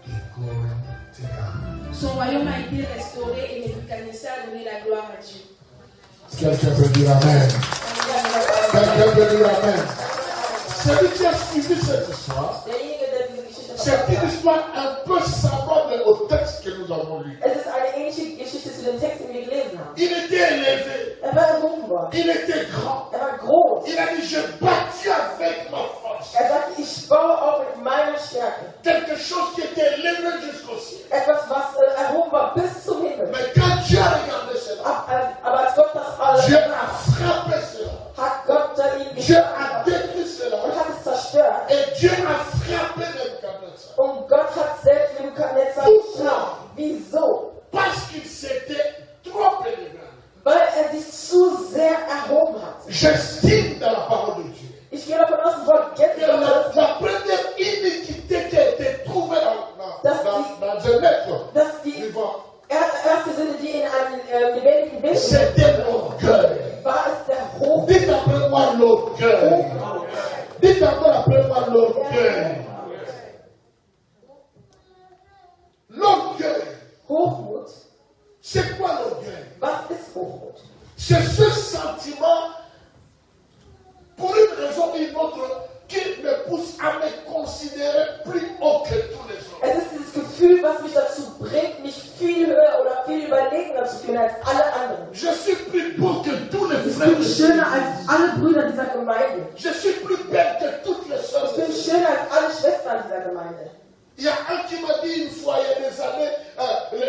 gave glory to God. Son royaume a été restauré et Nebuchadnezzar a donné la gloire à Dieu. Quelqu'un peut dire Amen. Quelqu'un peut dire Amen. Celui qui a suivi cette histoire, Derjenige, der diese Geschichte c'est verfasst une hat. histoire un peu semblable au texte que nous avons lu. Es ist eine ähnliche Geschichte zu dem Text, den wir gelesen haben. Il était élevé, Er war erhoben worden. il était grand. Er war groß. Il a dit, je bâtis avec ma force. Er sagte, ich baue auch mit meiner Stärke. Quelque chose qui était élevé jusqu'au ciel. Etwas, was erhoben war bis zum Himmel. Mais quand Dieu a regardé cela, Aber als Gott das alles Dieu a frappé cela. hat Gott ihn Dieu a geschlagen détruit cela. und hat es zerstört. Et Dieu a frappé Nebuchadnezzar. Und Gott hat selbst Nebukadnezar geschlagen. Wieso? Parce qu'il s'était trop élevé. Weil er sich zu sehr erhoben hat. J'estime dans la parole de Dieu. Ich gehe davon aus, Gott jetzt que la première iniquité qui a été trouvée dans un être dass die vivant, erste Sünde, die in einem lebendigen Wesen c'était l'orgueil. war, es der Hochmut. Dites après moi l'orgueil. Dites encore après moi l'orgueil. L'orgueil, Hochmut C'est quoi l'orgueil? Was ist Hochmut? C'est ce sentiment, pour une raison ou une autre, qui me pousse à me considérer plus haut que tous les autres. Es ist dieses Gefühl, was mich dazu bringt, mich viel höher oder viel überlegener zu fühlen als alle anderen. Je suis plus beau que tous les Ich frères. bin schöner als alle Brüder dieser Gemeinde. Je suis plus belle que toutes les sœurs. Ich bin schöner als alle Schwestern dieser Gemeinde. Il y a un qui m'a dit une fois, il y a des années,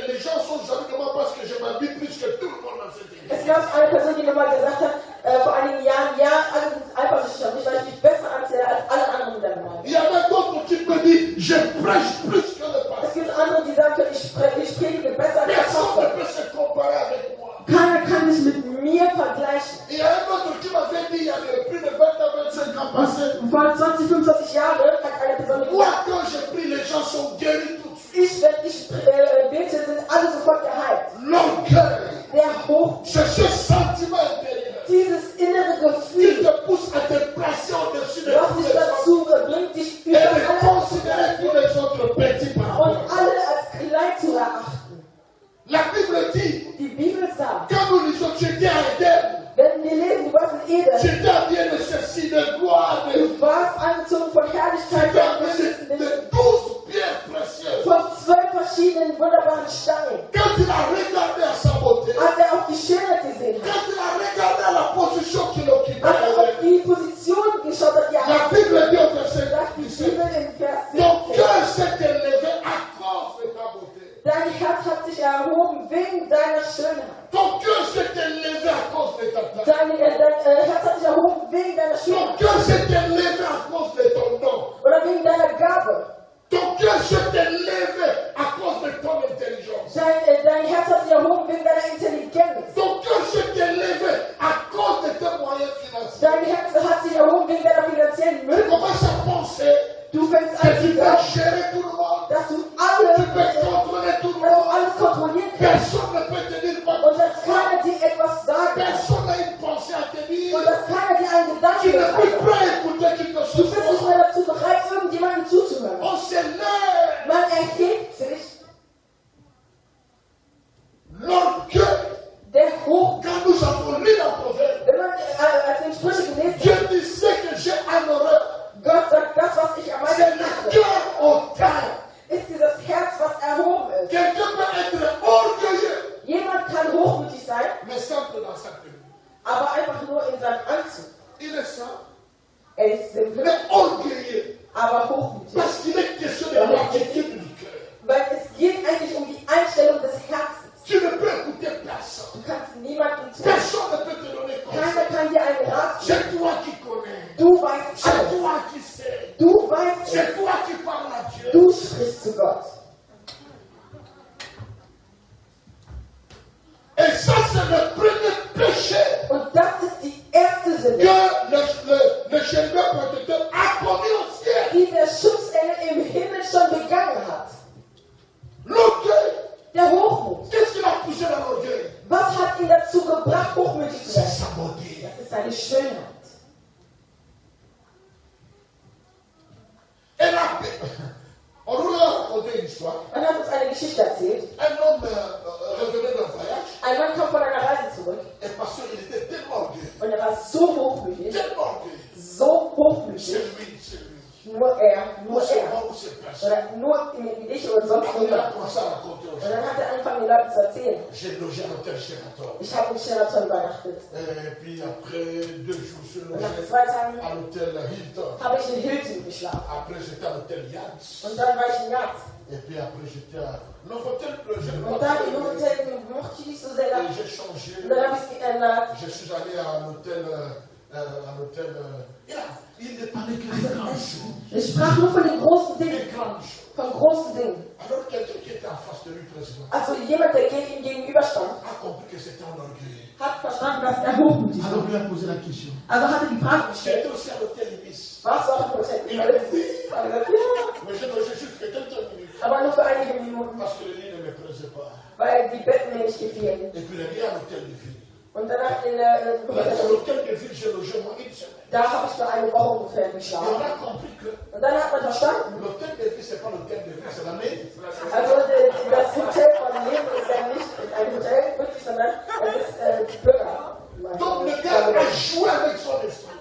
les gens sont jaloux de moi parce que je m'habille plus que tout le monde dans cette église. Es gab eine Person, die mir mal gesagt hat, vor einigen Jahren, ja, alle sind eifersüchtig auf mich, weil ich mich besser anziehe als alle anderen in der Gemeinde. Il y en a d'autres qui me disent, je prêche plus que le Es pasteur. gibt andere, die sagen können, ich predige besser als der Personne ne Pastor. peut se comparer avec moi. Keiner kann sich mit mir vergleichen. Il y a un autre qui m'avait dit, il y a plus de 20 à 25 ans passés. Vor 20, 25 Jahre hat eine Person mir Moi, gesagt, quand je prie, les gens sont guéris tout de suite. wenn ich bete, sind alle sofort geheilt. L'orgueil, Der Hoch, c'est ce sentiment intérieur dieses innere qui Gefühl, te pousse à te placer au-dessus de was tous dich les autres dazu bringt, dich et über de alle considérer anderen tous les autres petits par rapport und à toi. alle als klein zu erachten. La Bible dit, Die Bibel sagt, quand nous lisons, tu étais à Éden, wenn wir lesen, du warst in Eden, tu étais bien de ceci, de gloire, de du warst angezogen von Herrlichkeit der Menschen, de 12 pierres précieuses. von 12 verschiedenen wunderbaren Steinen. Quand il a regardé à sa beauté, Als er auf die Schönheit gesehen hat, quand il a regardé à la position qu'il occupait, als er auf die Position geschaut hat, die er la hat, Bible dit au verset sagt die 17, Bibel im Vers ton 17, cœur s'est élevé à cause de ta beauté. dein Herz hat sich erhoben wegen deiner Schönheit. Ton cœur s'est élevé à cause de ta place. Dein Herz hat sich erhoben wegen deiner Ton Schönheit cœur s'est élevé à cause de ton nom. oder wegen deiner Gabe. Ton cœur s'est élevé à cause de ton intelligence. Dein Herz hat sich erhoben wegen deiner Intelligenz. Ton cœur s'est élevé à cause de tes moyens financiers. Dein Herz hat sich erhoben wegen deiner finanziellen Tu Möglichkeiten. commences à penser Du fängst que an tu zu peux glauben, gérer tout le monde. dass du Tu peux dass contrôler tout le du monde. alles kontrollieren kannst Personne ne peut te dire quoi und que dass ce soit. keiner dir etwas sagen kann Personne n'a une pensée à te dire. und dass keiner dir einen Tu Gedanken ne peux hat. pas écouter qui que Du ce bist nicht soit. mehr dazu bereit, irgendjemandem zuzuhören. On s'élève. Man erhebt sich, L'orgueil. der Hoch, Quand nous avons lu la proverbe, wenn man als den Sprüche gelesen Dieu hat, disait que j'ai en horreur. Gott sagt, das, was ich am C'est meisten le hasse, cœur hautain. ist dieses Herz, was erhoben ist. Quelqu'un peut être orgueilleux, Jemand kann hochmütig sein, mais simple dans sa tenue. aber einfach nur in seinem Anzug. Il est simple, Er ist simpel, mais orgueilleux. aber hochmütig. Parce qu'il est question de l'attitude du cœur. Weil es geht eigentlich um die Einstellung des Herzens. Tu ne peux écouter personne. Du kannst niemandem zuhören. Personne ne peut te donner Keiner conseil. kann dir einen Rat geben. C'est toi qui connais. Du weißt C'est alles. toi qui sais. Du weißt es. C'est toi qui parles à Dieu. Du sprichst zu Gott. Et ça, c'est le premier péché Und das ist die erste que Sünde, le Seigneur protecteur a commis au ciel. die der Schutzengel im Himmel schon begangen hat. L'orgueil. Der Hochmut. Qu'est-ce qui l'a poussé dans l'orgueil? Was hat ihn dazu gebracht, hochmütig zu C'est sein? sa beauté. Das ist seine Schönheit. Et la on nous a raconté une histoire. Man hat uns eine Geschichte erzählt. Un homme revenait d'un voyage Ein Mann kam von einer Reise zurück et parce qu'il était tellement orgueilleux. und er war so hochmütig, Tellement orgueilleux. so C'est hochmütig, lui, c'est lui. nur er, Ou c'est er. moi ou c'est personne. Oder nur ich und sonst Alors il a niemand. commencé à raconter aux Und gens. dann hat er angefangen, den Leuten zu erzählen. J'ai logé à l'hôtel Sheraton. Ich habe in Sheraton übernachtet. Et puis après 2 jours, je suis Und nach logé 2 Tagen à l'hôtel Hilton. habe ich in Hilton geschlafen. Après j'étais à l'hôtel Yats. Und dann war ich in Yad. Et puis après j'étais à Novotel. Je Und dann in Hotel mochte ich nicht so sehr. Et j'ai changé. Und dann habe ich es geändert. Je suis allé à l'hôtel. Il ne parlait que des grandes choses. Ich sprach nur von den großen Des Dingen. grandes choses. Von großen Dingen. Alors quelqu'un qui était en face de lui, président, Also jemand, der ihm gegenüberstand, a compris que c'était un orgueil. hat verstanden, dass er hochmütig Alors war. lui a posé la question. Also hat er die Frage gestellt, J'étais aussi à l'hôtel Ibis. warst du auch im Hotel? Il a dit oui. Er hat gesagt, ja, Mais j'ai logé juste que quelques minutes. aber nur für einige Minuten, Parce que le lit ne me plaisait pas. weil die Betten mir nicht gefielen. Et puis il est allé à l'hôtel de ville. Und danach À l'hôtel de ville, j'ai logé moi une semaine. da habe ich für eine Woche ungefähr Et on geschlafen. a compris que Und dann hat man verstanden, l'hôtel de ville, ce n'est pas l'hôtel de ville, c'est la mairie. also das Hotel von Leben ist ja nicht in einem Hotel wirklich, sondern es ist Bürger. Donc le gars a joué avec son esprit.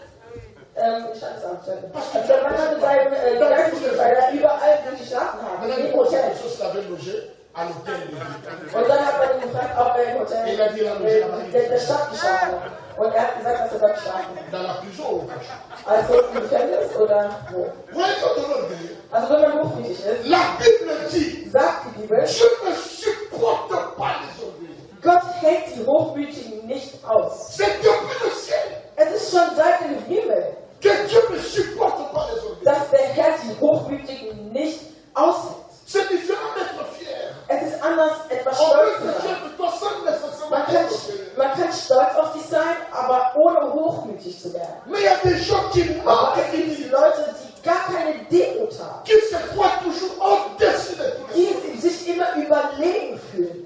Ich hatte es am Zettel. Also der Mann hat mit seinem Geistesspiel, weil er überall durchgeschlafen hat. Maintenant, Im il Hotel. a chose l'avait logé à l'hôtel de ville. Und dann hat man ihn gefragt, ob er im Hotel der Stadt geschlafen hat. Und er hat gesagt, dass er dort geschlafen hat. Dans la prison ou au cachot. Also im Gefängnis oder wo? Voyez quand on orgueilleux. Also wenn man hochmütig ist, La Bible dit, sagt die Bibel, je ne supporte pas les orgueilleux. Gott hält die Hochmütigen nicht aus. C'est depuis le ciel Es ist schon seit dem Himmel, que Dieu ne supporte pas les orgueilleux. dass der Herr die Hochmütigen nicht aushält. C'est différent d'être fier. Es ist anders, etwas On stolz peut zu être fier sein. de toi sans nécessairement Man être orgueilleux. kann stolz auf dich sein, aber ohne hochmütig zu werden. Mais il y a des gens qui Aber manquent es gibt d'humilité, Leute, die gar keine Demut haben, qui se croient toujours au-dessus de tout. die sich immer überlegen fühlen.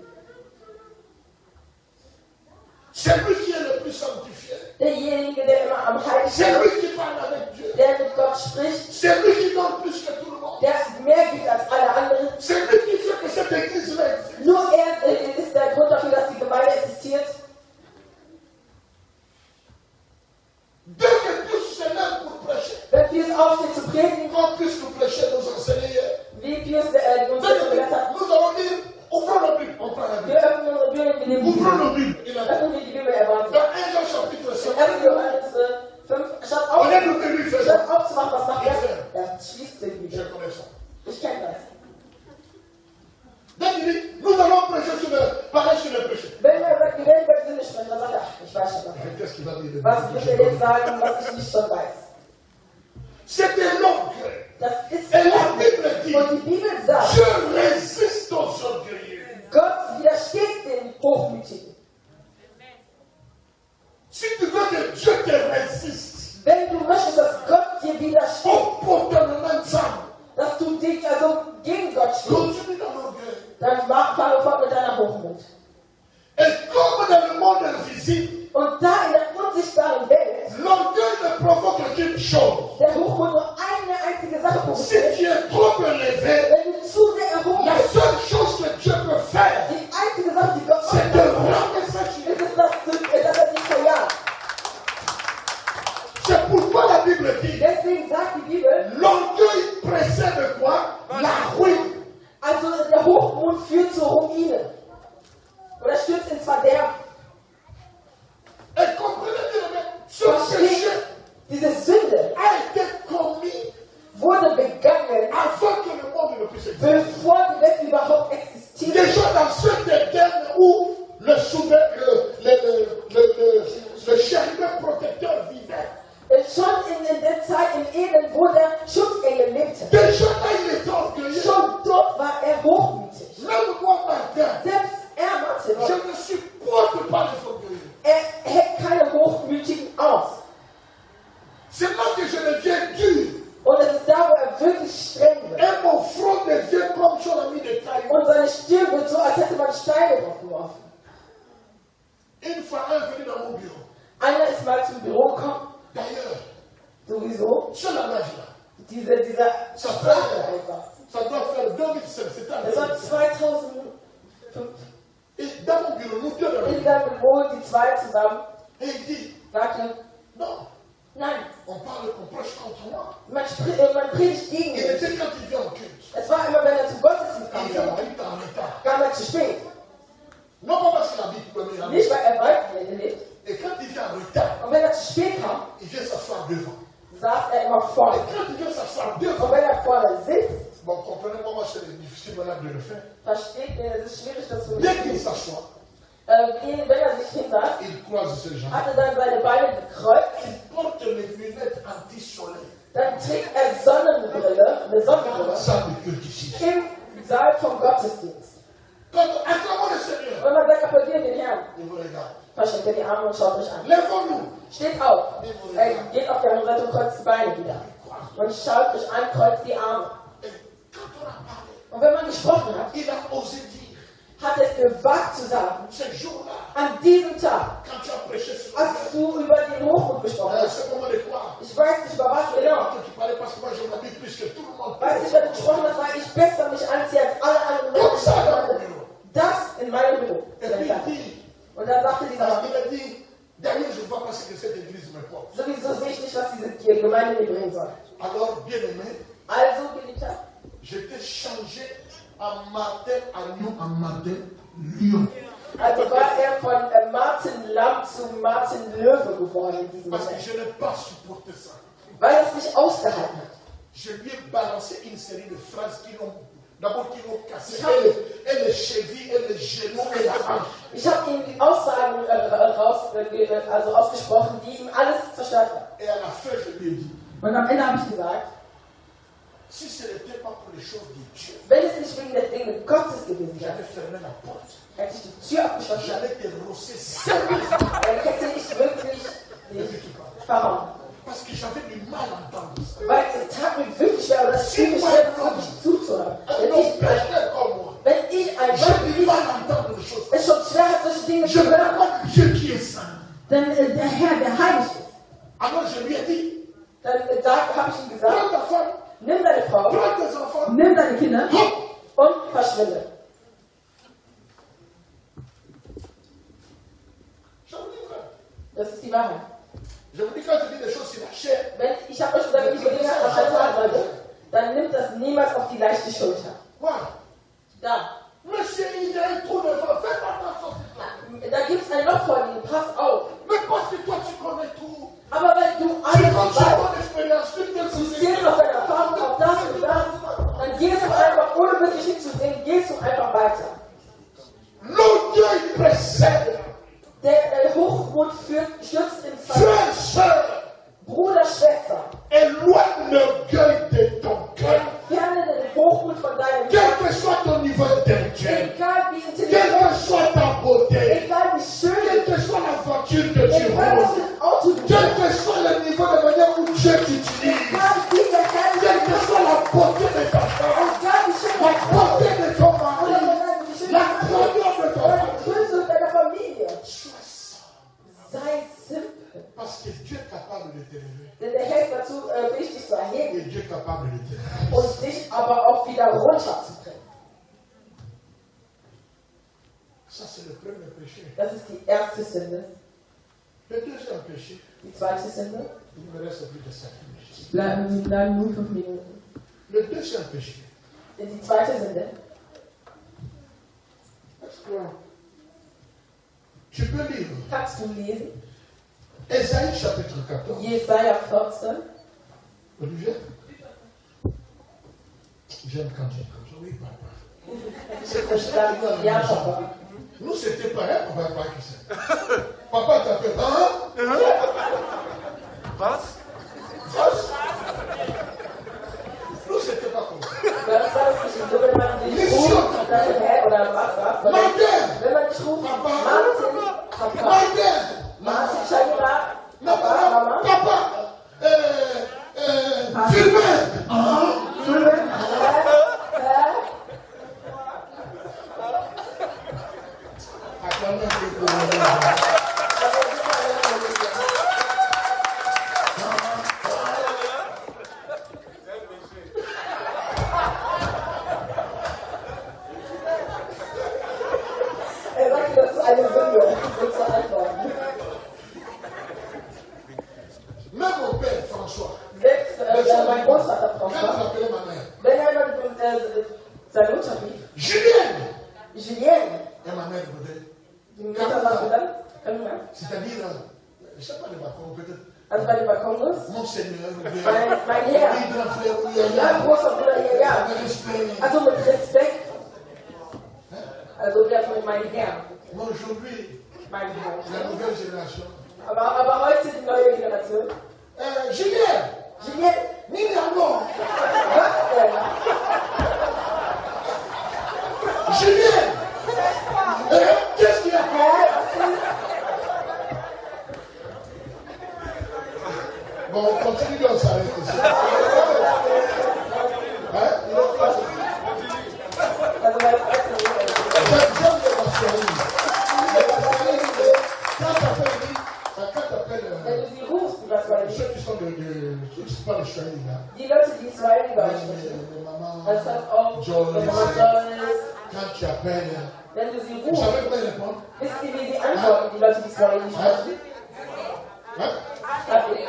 C'est lui qui est le plus sanctifié. Derjenige, der immer am heiligsten C'est ist, lui qui parle avec Dieu. der mit Gott spricht, C'est lui qui donne plus que tout le monde. der mehr gibt als alle anderen. C'est lui qui fait que cette église-là existe. Nur er ist der Grund dafür, dass die Gemeinde existiert. Dès que Dieu se lève pour prêcher, Wenn Pius aufsteht zu predigen, quand Christ nous prêchait, nous enseignait hier, wie Pius uns dès das que gelehrt hat, nous allons dire, ouvrons la Bible, on prend la wir Bible. öffnen unsere Bibel mit dem Ouvrons Buch. la Bible. Il a dit. Öffnen wir die Bibel erwarten. Dans 1 Jean chapitre 5, In 1. Johannes 5, statt on est nous venus faire. aufzumachen, was macht er? Er schließt die Je Bibel. connais ça. Ich kenne das. Donc il dit, nous allons prêcher sur le, parler sur le péché. Wenn er sagt, die Welt wird Sinne sprechen, dann sagt er, ach, ich weiß schon davon. Qu'est-ce qu'il va dire? Was wird er jetzt sagen, was ich nicht schon weiß? C'est de l'orgueil. Das ist Et la Bible dit, Und die Bibel sagt, je résiste aux orgueilleux. Gott widersteht den Hochmütigen. Si tu veux que Dieu te résiste, Wenn du möchtest, dass Gott dir widersteht, opportunément ensemble, dass du dich also gegen Gott stehst, continue dans l'orgueil. dann fange fort mit deiner Hochmut. Et comme dans le monde invisible, Und da in der unsichtbaren Welt l'orgueil ne provoque qu'une chose. der Hochmut nur eine einzige Sache Si provoziert, tu es trop élevé, wenn du zu sehr erhoben la bist, seule chose que Dieu peut faire, die einzige Sache, die Gott c'est macht, de rabaisser. ist es, dass er dich verjagt. C'est pourquoi la Bible dit, Deswegen sagt die Bibel, l'orgueil précède quoi? La ruine. also der Hochmut führt zur Ruine. Oder stürzt ins Verderben. Et comprenez bien, ce Versteht, péché diese Sünde a été commis wurde begangen, avant que le monde ne puisse exister. bevor die Welt überhaupt existiert. Déjà dans cet Éden où le chérubin protecteur vivait, Schon in der Zeit in Eden, wo der Schutzengel lebte. déjà là il était orgueilleux. Schon dort war er hochmütig. Même moi, Martin, Selbst er, Martin, je ne supporte pas les orgueilleux. er hält keine Hochmütigen aus. C'est là que je deviens dur. Und es ist da, wo er wirklich streng wird. Et mon front devient comme si on a mis des cailloux. Und seine Stirn wird so, als hätte man Steine drauf geworfen. Une fois un venu dans mon bureau. Einer ist mal zum Büro gekommen. D'ailleurs, Sowieso. ce langage là, Dieser ça Sprache fait, einfach. ça doit faire 2007, c'était Das war un 2005. Et dans mon bureau, nous deux dans le In bureau. seinem Büro, die zwei zusammen, Et il dit, sagte, non, nein, on parle, on prêche contre moi. man predigt gegen Il mich. était quand il vient au culte. Es war immer, wenn er zum Gottesdienst Il vient au kam, culte en retard. kam er zu spät. Non pas parce qu'il habite premier rang. Nicht, weil er weit lebt. Et quand il vient en retard, Und wenn er zu spät kam, il vient s'asseoir devant. saß er immer Et vorne. quand il vient s'asseoir devant, Und wenn er vorne sitzt, bon, comprenez-moi, moi c'est difficile maintenant de le faire. versteht ihr, es ist schwierig, das zu Dès qu'il s'assoit, wenn er sich hinsetzt, il croise ses jambes. hat er dann seine Beine gekreuzt, Il porte les lunettes anti-soleil. dann trägt er eine Sonnenbrille Ça me culte ici. im Saal vom Gottesdienst. Quand acclamons le Seigneur, Und man sagt, applaudiert den Herrn. il vous regarde. Verschränkt er die Arme und schaut euch an. Lèvons-nous. Steht auf. Er geht auf der anderen Seite und kreuzt die Beine wieder. Und schaut euch an, kreuzt die Arme. Et quand on a parlé, Und wenn man gesprochen hat, il a osé dire, hat er es gewagt zu sagen, ce jour-là, an diesem Tag, quand tu as prêché sur als du über den Hochmut gesprochen hast, c'est comment de quoi? ich weiß nicht über was genau, Quand tu parlais parce que moi je m'habite plus que tout le monde. weiß nicht, wer du gesprochen hast, weil ich besser mich anziehe als alle anderen Comme ça dans mon Menschen. bureau. Das Gemeinde mitbringen soll. Alors, bien aimé, Also, Geliebter, j'étais changé en Martin Agneau, en Martin Lion. also war von Martin Lamm zu Martin Löwe geworden in diesem Parce que Moment. je n'ai pas supporté ça. Weil er es nicht ausgehalten hat. Je lui ai balancé une série de phrases qui l'ont cassé. Oui. Et les chevilles, et les genoux, et la hanche. Ich habe ihm die Aussagen ausgesprochen, die ihm alles zerstört haben. Et à la fin, je lui ai dit, Und am Ende habe ich gesagt, si ce n'était pas pour les choses de Dieu, wenn es nicht wegen der Dinge Gottes gewesen wäre, j'allais fermer la porte. hätte ich die Tür abgeschlossen, J'allais te rosser ça. dann hätte ich wirklich nicht verhauen. Parce que j'avais du mal à entendre ça. Weil es tat mir wirklich schwer, oder es fiel mir schwer, wirklich zuzuhören. Un homme péché comme moi. Wenn ich ein Mann J'ai wie du mal ich à entendre les choses. es schon schwer hat, solche Dinge Je zu veux hören, pas Dieu qui est saint. denn der Herr, der heilig ist. Alors je lui ai dit, dann habe ich ihm prends gesagt, ta femme, nimm deine Frau prends tes enfants, Nimm deine Kinder und verschwinde. je vous dis vrai. Das ist die Wahrheit. Je vous dis quand je dis des choses sur la chair, Ich habe euch gesagt, wenn ich so Dinge am Altar wollte, dann nimmt das niemals auf die leichte Schulter. voilà. Da. Monsieur, il y a un trou devant, faites attention. Da gibt es ein Loch vor dir, pass auf. Mais parce que toi tu connais tout. Aber wenn du Tu alles comptes sur weißt, ton expérience, tu peux du se zählst auf deine Erfahrung, auf das und das, dann gehst du einfach, ohne wirklich hinzusehen, gehst du einfach weiter. L'orgueil précède. Der Hochmut stürzt ins Fall. Frère, sœur, Bruder, Schwester, éloigne l'orgueil de ton cœur. entferne den Hochmut von deinem Quel Herzen. que soit ton niveau intellectuel, Egal wie quelle intelligent, que soit ta beauté, egal wie schön, quelle que soit la voiture que tu egal was roules, für ein Auto du quel fährst, que soit le niveau de manière où Dieu t'utilise, egal wie der Herr quelle que soit la beauté de ta femme, egal wie schön la dein beauté de ton oder mari, wie schön la dein grandeur de ton oder mari, die Größe deiner Familie. sois ça. Sei simpel. Parce que Dieu est capable de t'élever. Denn der Herr ist dazu fähig, dich zu erheben Et Dieu est capable de t'élever. und dich aber auch wieder runterzubringen. Ça, c'est le premier péché. Das ist die erste Sünde. Le deuxième péché, Die zweite Sünde. il me reste plus de 5 minutes. bleiben nur 5 Minuten. Le deuxième péché, Die zweite Sünde. est-ce que tu peux lire Kannst du lesen? Ésaïe chapitre 14. Jesaja 14. Olivier? J'aime quand tu es comme ça. Oui, papa. C'est comme ça. Ja, Papa. Nous, c'était pareil, on va pas qui c'est. Papa t'appelle. Hein? Was? Was? Nous, c'était pas comme ça. Das war das nicht so, wenn man dich ruft, dann hä, oder was? Wenn man dich ruft, Martin, Papa, Martin! Martin, Shagira, Non, Papa, Mama, papa! Filmer! Acclamez un peu pour le Er sagte, das ist eine Sünde, das ist zu antworten. Même mon père, François, Selbst mein Großvater quand François, il appelait ma mère, wenn jemand seine Mutter rief, Julienne! Julienne, Et ma mère disait, die Mutter sagte dann, können wir? c'est-à-dire, je ne sais pas de ma part, peut-être, Also bei dem Balkon mon Seigneur, mein Herr, oui, grand frère, oui, ja, großer Bruder hier, ja. avec respect. Also mit Respekt, also ja, mit meinem Herrn, Mais aujourd'hui, mein Herr. la nouvelle génération, Aber heute die neue Generation. Julienne! Juliette, Nina, non! was denn? Julienne! Qu'est-ce qu'il y a? Hä, was ist? Bon, on continue, on s'arrête ici. Hein? Also bei der J'aime les masculines. Quand t'appelles Wenn du sie rufst, die was ceux qui sont ceux qui sont pas les Swahili, là, die Leute, die Swahili les sprechen, mamans, das heißt auch Joyce, Mama Joyce, quand tu appelles, wenn du sie vous rufst, savez comment ils répondent? wisst ihr, wie sie antworten, die Leute, die Swahili sprechen? Hein? Habt ihr?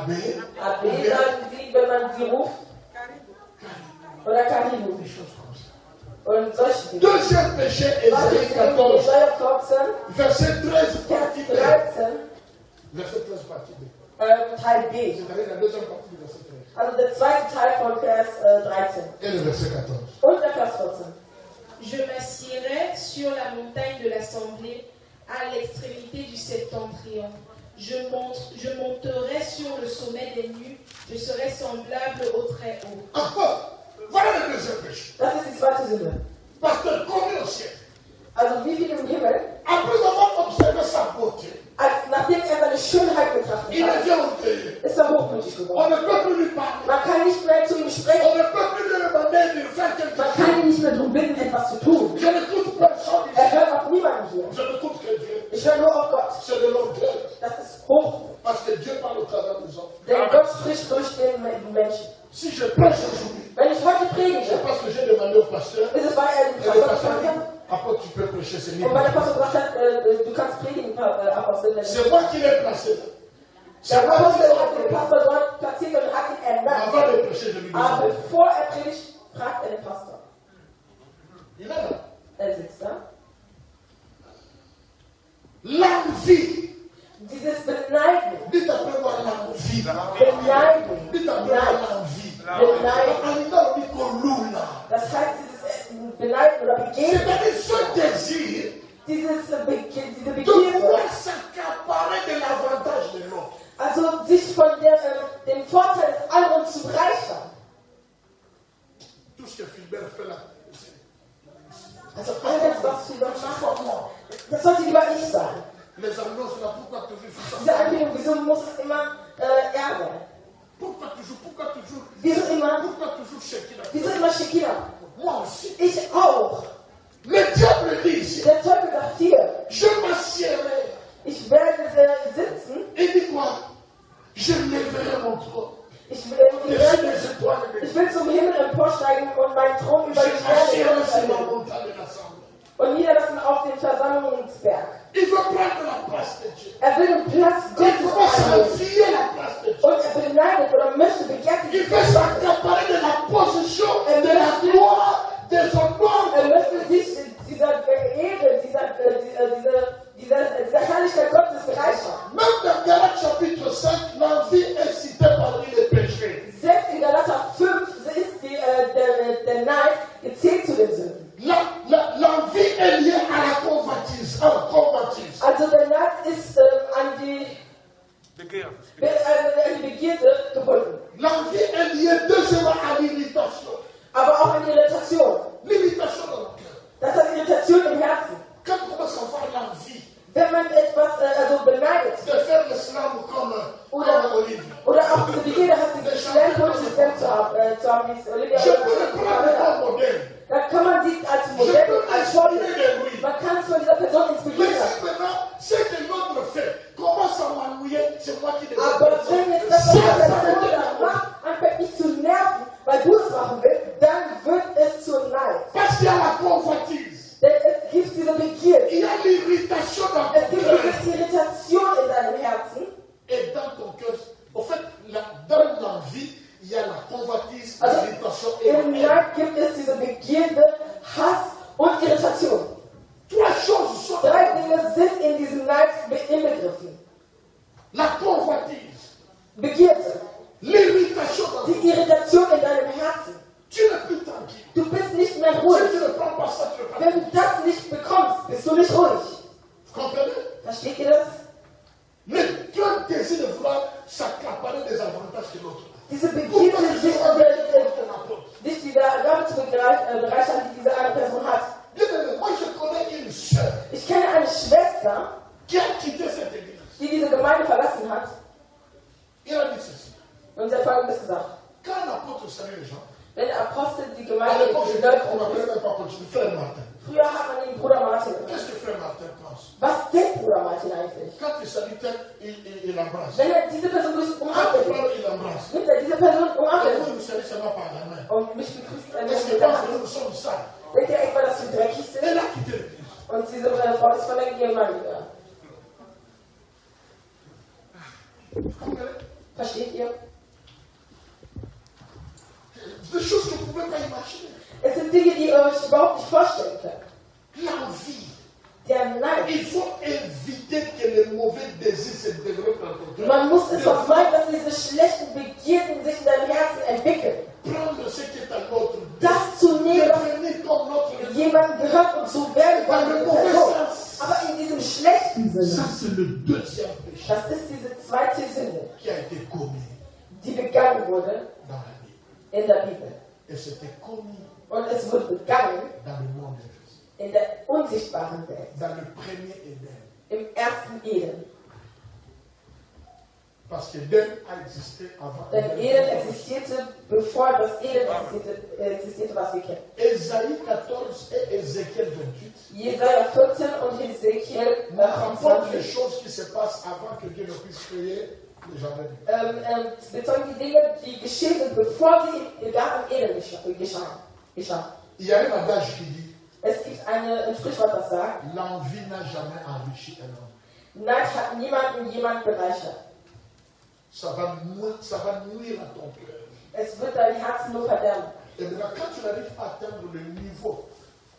Abbé. Abbé, sagen sie, wenn man sie ruft. Oder Karibu. Des choses comme ça. Und solche Dinge. Deuxième péché, Ésaïe 14, Jesaja 14, verset 13, partie Vers B. 13, Verset 13, partie B. Teil B. C'est-à-dire la deuxième partie du verset 13. Also der zweite Teil von Vers 13. Et le verset 14. Und der Vers 14. Je m'assiérai sur la montagne de l'assemblée à l'extrémité du septentrion. Je monterai sur le sommet des nues. Je serai semblable au très haut. Encore, voilà le deuxième péché. Das ist die zweite Sünde. Parce que combien au ciel, Also wie viel im Himmel, après avoir observé sa beauté, nachdem seine Schönheit betrachtet il hat, devient orgueilleux. ist hochmütig On geworden. ne peut plus lui parler. Man kann nicht mehr zu ihm sprechen. On ne peut plus lui demander de faire quelque Man chose. kann ihn nicht mehr darum bitten, etwas zu tun. Je n'écoute personne ici. Hört auf niemanden hier. Je n'écoute que Dieu. Ich höre nur auf Gott. C'est de l'orgueil. Das ist Hochmut. Parce que Dieu parle au travers des hommes. Denn Gott spricht durch den Menschen. Si je prêche aujourd'hui, Wenn ich heute c'est predige, parce que j'ai demandé au pasteur. ist es, weil er den Et le Pastor pasteur gefragt dit, hat. après tu peux prêcher, c'est Und libre. weil der Pastor gesagt hat, du kannst predigen, Apostel. C'est moi qui l'ai placé là. C'est Der moi qui Apostel l'ai hat den placé. Pastor dort platziert und hat ihn ernannt. Avant de prêcher, je lui dis. Aber bevor er predigt, fragt er den Pastor. Il est là. Er sitzt da. L'envie. Dieses Beneiden. Dites après moi l'envie. Beneiden. Dites après moi l'envie. Beneiden. En Italie, on dit qu'on loue là. Das heißt, dieses Beneiden oder Begehren, C'est-à-dire ce désir diese de Begierde, pouvoir s'accaparer de l'avantage de l'autre. also sich von dem Vorteil des anderen zu bereichern. Tout ce que Philbert fait là, Also alles, was sie dort machen, das sollte lieber ich sein. les annonces là, pourquoi toujours Diese ça? Ankündigung, wieso muss es immer er sein? Pourquoi toujours, Wieso immer shaker là? Wieso immer Shekina? Moi aussi. Ich auch. Le diable dit ici, Der Teufel sagt hier, je m'assiérai. ich werde sitzen, Il dit quoi? Je lèverai mon trône. ich Dessus les étoiles. will zum Himmel emporsteigen und meinen Thron über Je die m'assiérai sur Sterne la stellen montagne de l'assemblée. und niederlassen auf den Versammlungsberg. Il veut prendre la place de Dieu. Er will den Platz Il Gottes veut einnehmen. s'enfier la place de Dieu. Und er beneidet oder möchte begehrt Il die veut s'accaparer de la position et de la gloire des honneurs. Er möchte sich dieser Ehre, dieser Herrlichkeit Gottes bereichern. Même dans Galates chapitre 5, l'envie est citée parmi les péchés. Selbst in Galater 5 ist der Neid gezählt zu den Sünden. L'envie est liée à la convoitise. Also der Neid ist an die Begierde gebunden. L'envie est liée deuxièmement à l'irritation. Aber auch an die Irritation. L'irritation dans le cœur. Das hat Irritation im Herzen. Quand on commence à avoir l'envie Wenn man etwas beneidet de faire l'islam comme Olivier. oder auch diese Begierde hat, dieses Schwerpunktsystem zu haben, wie es Olivia Je peux le prendre comme modèle. dann kann man sich als Je Modell, peux als m'inspirer Vorbild, de lui. man kann es von dieser Person Mais inspirieren. si maintenant, ce que l'autre fait commence à m'ennuyer, c'est moi qui devrais Aber faire wenn jetzt das, was der Person da macht, anfängt mich zu nerven, weil du es machen willst, dann wird es zur Neid. Parce qu'il y a la convoitise. Denn es gibt diese Begierde. Il y a l'irritation dans Es ton gibt cœur. diese Irritation in deinem Herzen. Et dans ton cœur, en fait, dans l'envie, il y a la convoitise, Also l'irritation et im la haine. Neid gibt es diese Begierde, Hass und Irritation. Trois choses sont Drei Dinge sind in diesem Neid inbegriffen. la convoitise, Begierde, l'irritation dans ton die Irritation in deinem Herzen. Tu n'es plus tranquille. Du bist nicht mehr Si ruhig. tu ne prends pas ça, tu ne prends pas. Wenn du das nicht bekommst, bist du nicht ruhig. Vous comprenez? Versteht ihr das? Le cœur désire de vouloir s'accaparer des avantages de l'autre. Diese Pourquoi Begierde, je suis en train de apôtre? sich dieser Gabe zu bereichern, die diese eine Person hat. Bien aimé, moi je connais une sœur Ich kenne eine Schwester, qui a quitté cette église. die diese Gemeinde verlassen hat, Il a dit ceci. und sie hat Folgendes gesagt. Quand l'apôtre salue les gens, Wenn der Apostel die à Gemeinde l'époque, in on Deutschland n'appelait même pas apôtre, c'est frère Martin. früher hat man ihn Bruder Martin genannt. Qu'est-ce que frère Martin pense? Was denkt Bruder Martin eigentlich? Quand il salue tel, il embrasse. Wenn er diese Person Quand il umarmt, parle, il embrasse. nimmt er diese Person Et umarmt vous, il nous salue seulement par la main. und mich begrüßt er Est-ce nicht que mit der pense que Hand. nous sommes sales? Denkt ihr etwa, dass wir dreckig sind? Elle a quitté l'église. Und diese Frau ist von der Gemeinde. Vous comprenez? Versteht ihr? Des choses que vous ne pouvez pas imaginer. Es sind Dinge, die ihr euch überhaupt nicht vorstellen könnt. L'envie. Der Neid. Il faut éviter que les mauvais désirs se développent dans ton cœur. Man muss es vermeiden, dass diese schlechten Begierden sich in deinem Herzen entwickeln. Prendre ce qui est à l'autre. Das zu nehmen, Devenir comme l'autre. was jemandem gehört und so werden Dans von le der mauvais Person. sens. Aber in diesem schlechten Ça, Sinne, c'est le deuxième péché das ist diese zweite Sünde, qui a été commis die begangen wurde dans la Bible. in der Bibel. Et c'était commis Und es wurde begangen dans le monde invisible. in der unsichtbaren Welt, Dans le premier Éden. im ersten Eden. Parce que Éden a existé avant. Denn Eden existierte, bevor das Eden existierte, was wir kennen. Ésaïe 14 et Ézéchiel 28 Jesaja 14 und Ezekiel nous rapportent les 28 choses qui se passent avant que Dieu ne puisse créer le jardin d'Éden. bezeugen die Dinge, die geschehen sind, bevor sie im Garten Eden geschahen. Il y a un adage qui dit Es gibt ein Sprichwort, das sagt, l'envie n'a jamais enrichi un homme. Neid hat jemand bereichert. Ça va nuire à ton cœur. Es wird dein Herzen nur verderben. Et maintenant, quand tu n'arrives pas à atteindre le niveau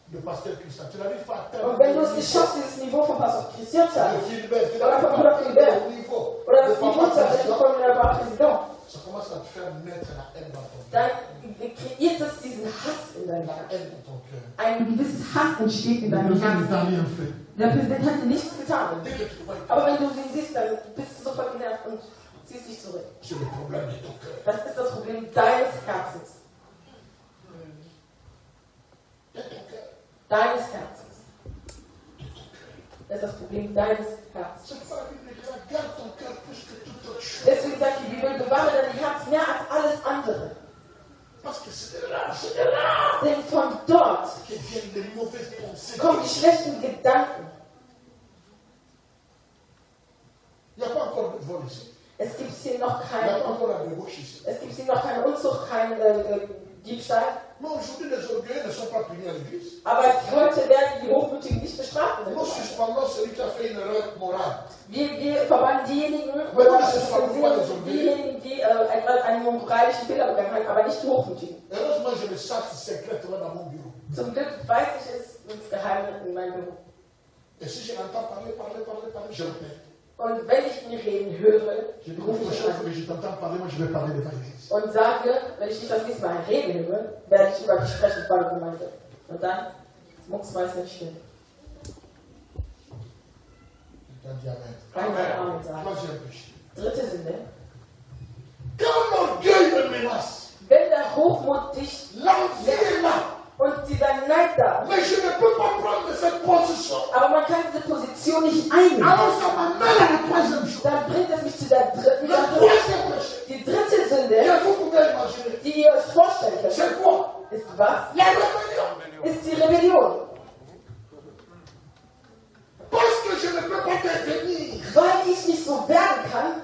de pasteur Christian, tu n'arrives pas à atteindre Und wenn du le es nicht schaffst, dieses Niveau von Pastor Christian zu de haben, Philbert, tu Oder n'arrives von pas à Bruder atteindre Philbert. le niveau oder de das Niveau papa zu erreichen Christian, von der Präsident, ça commence à te faire naître la haine dans ton dann cœur. kreiert es diesen Hass in deinem La Herzen. haine dans ton cœur. Ein gewisses Hass entsteht in Le deinem président Herzen. n'a rien fait. Der Präsident hat dir nichts getan. Dès que tu vois, Aber wenn du ihn siehst, dann bist du sofort genervt und ziehst dich zurück. c'est le problème de ton cœur. Das ist das Problem deines Herzens. De ton cœur. Deines Herzens. Das ist das Problem deines Herzens. C'est pourquoi la Bible dit garde ton cœur plus que toute autre chose. Deswegen sagt die Bibel, bewahre dein Herz mehr als alles andere. Parce que c'est de là Denn von dort que viennent les mauvaises pensées. kommen die schlechten Gedanken. Il n'y a pas encore de vol ici. Es gibt hier noch Il n'y a pas kein, encore la débauche ici. es gibt hier noch keine Unzucht, kein Diebstahl. Mais aujourd'hui, les orgueilleux ne sont pas punis à l'église. Aber heute werden die Hochmütigen nicht bestraft. in der Nous Gemeinde. suspendons celui qui a fait une erreur morale. Wir verbannen diejenigen, Weil oder das ist zensieren diejenigen, die einen moralischen Fehler begangen haben, aber nicht die Hochmütigen. Heureusement, je le sache secrètement dans mon bureau. Zum Glück weiß ich es insgeheim in meinem Büro. Et si je l'entends parler, je le paie. Und wenn ich ihn reden höre, Je dis, rufe mon ich ihn chef, an mais je t'entends parler, moi je vais parler devant l'église. und sage, wenn ich dich das nächste Mal reden höre, werde ich über dich sprechen vor der Gemeinde. Und dann mucksmäuschen still. Quelqu'un dit Amen. Einmal Amen sagen. Troisième péché. Dritte Sünde. Quand l'orgueil me menace, Wenn der Hochmut dich l'envie est là. und dieser Neid da, Mais je ne peux pas prendre cette position. aber man kann diese Position nicht einnehmen, Alors ça m'amène à la troisième chose. dann bringt es mich zu der dritten Le Sache. troisième péché. Die dritte Et Sünde, vous pouvez imaginer. die ihr euch vorstellen könnt, C'est quoi? ist was? La rébellion. Ist die Rebellion. Parce que je ne peux pas devenir. Weil ich nicht so werden kann,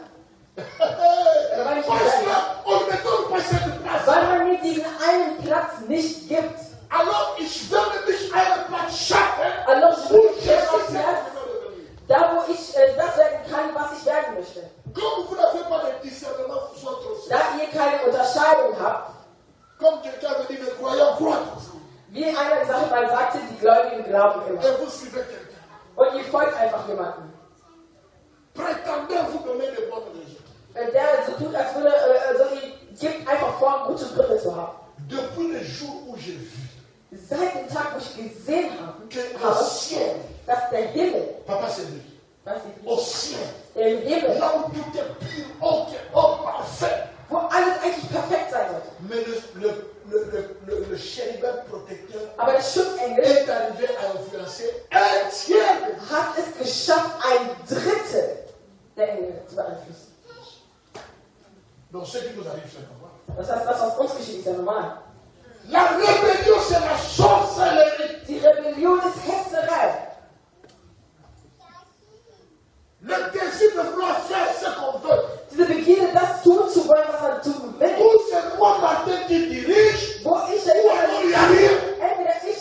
Parce qu'on ne me donne pas cette place. weil man mir diesen einen Platz nicht gibt. Alors ich werde mich einen Platz schaffen, Alors wo suche je ich mir suis einen Platz, da wo ich das werden kann, was ich werden möchte. Comme vous n'avez pas de discernement, vous autres aussi. Da ihr keine Unterscheidung habt, Comme quelqu'un me dit, les croyants croient. wie einer gesagt mal sagte, die Gläubigen glauben immer. Et vous suivez quelqu'un. Und ihr folgt einfach jemandem, Prétendez vous donner des bonnes raisons. der so tut, als würde, also ihr gibt einfach vor, gute Gründe zu haben. Depuis le jour où j'ai vu Seit dem Tag, wo ich gesehen que habe, au ciel, dass der Himmel, papa c'est lui, was ich au ciel, im Himmel, là où tout est pur, oh parfait, wo alles eigentlich perfekt sein sollte. mais le chérubin protecteur Aber der Schutzengel est arrivé à influencer un tiers. hat es geschafft, ein Drittel der Engel zu beeinflussen. Donc ce qui nous arrive, c'est normal. Das heißt, was aus uns geschieht, ist ja normal. La rébellion, c'est la sorcellerie. Die Rebellion ist Hexerei. Le désir de vouloir faire ce qu'on veut. Diese Begierde, das tun zu wollen, was man tun will. Ou c'est moi, Martin, qui dirige, Wo ich ou alors il n'y a rien. entweder ich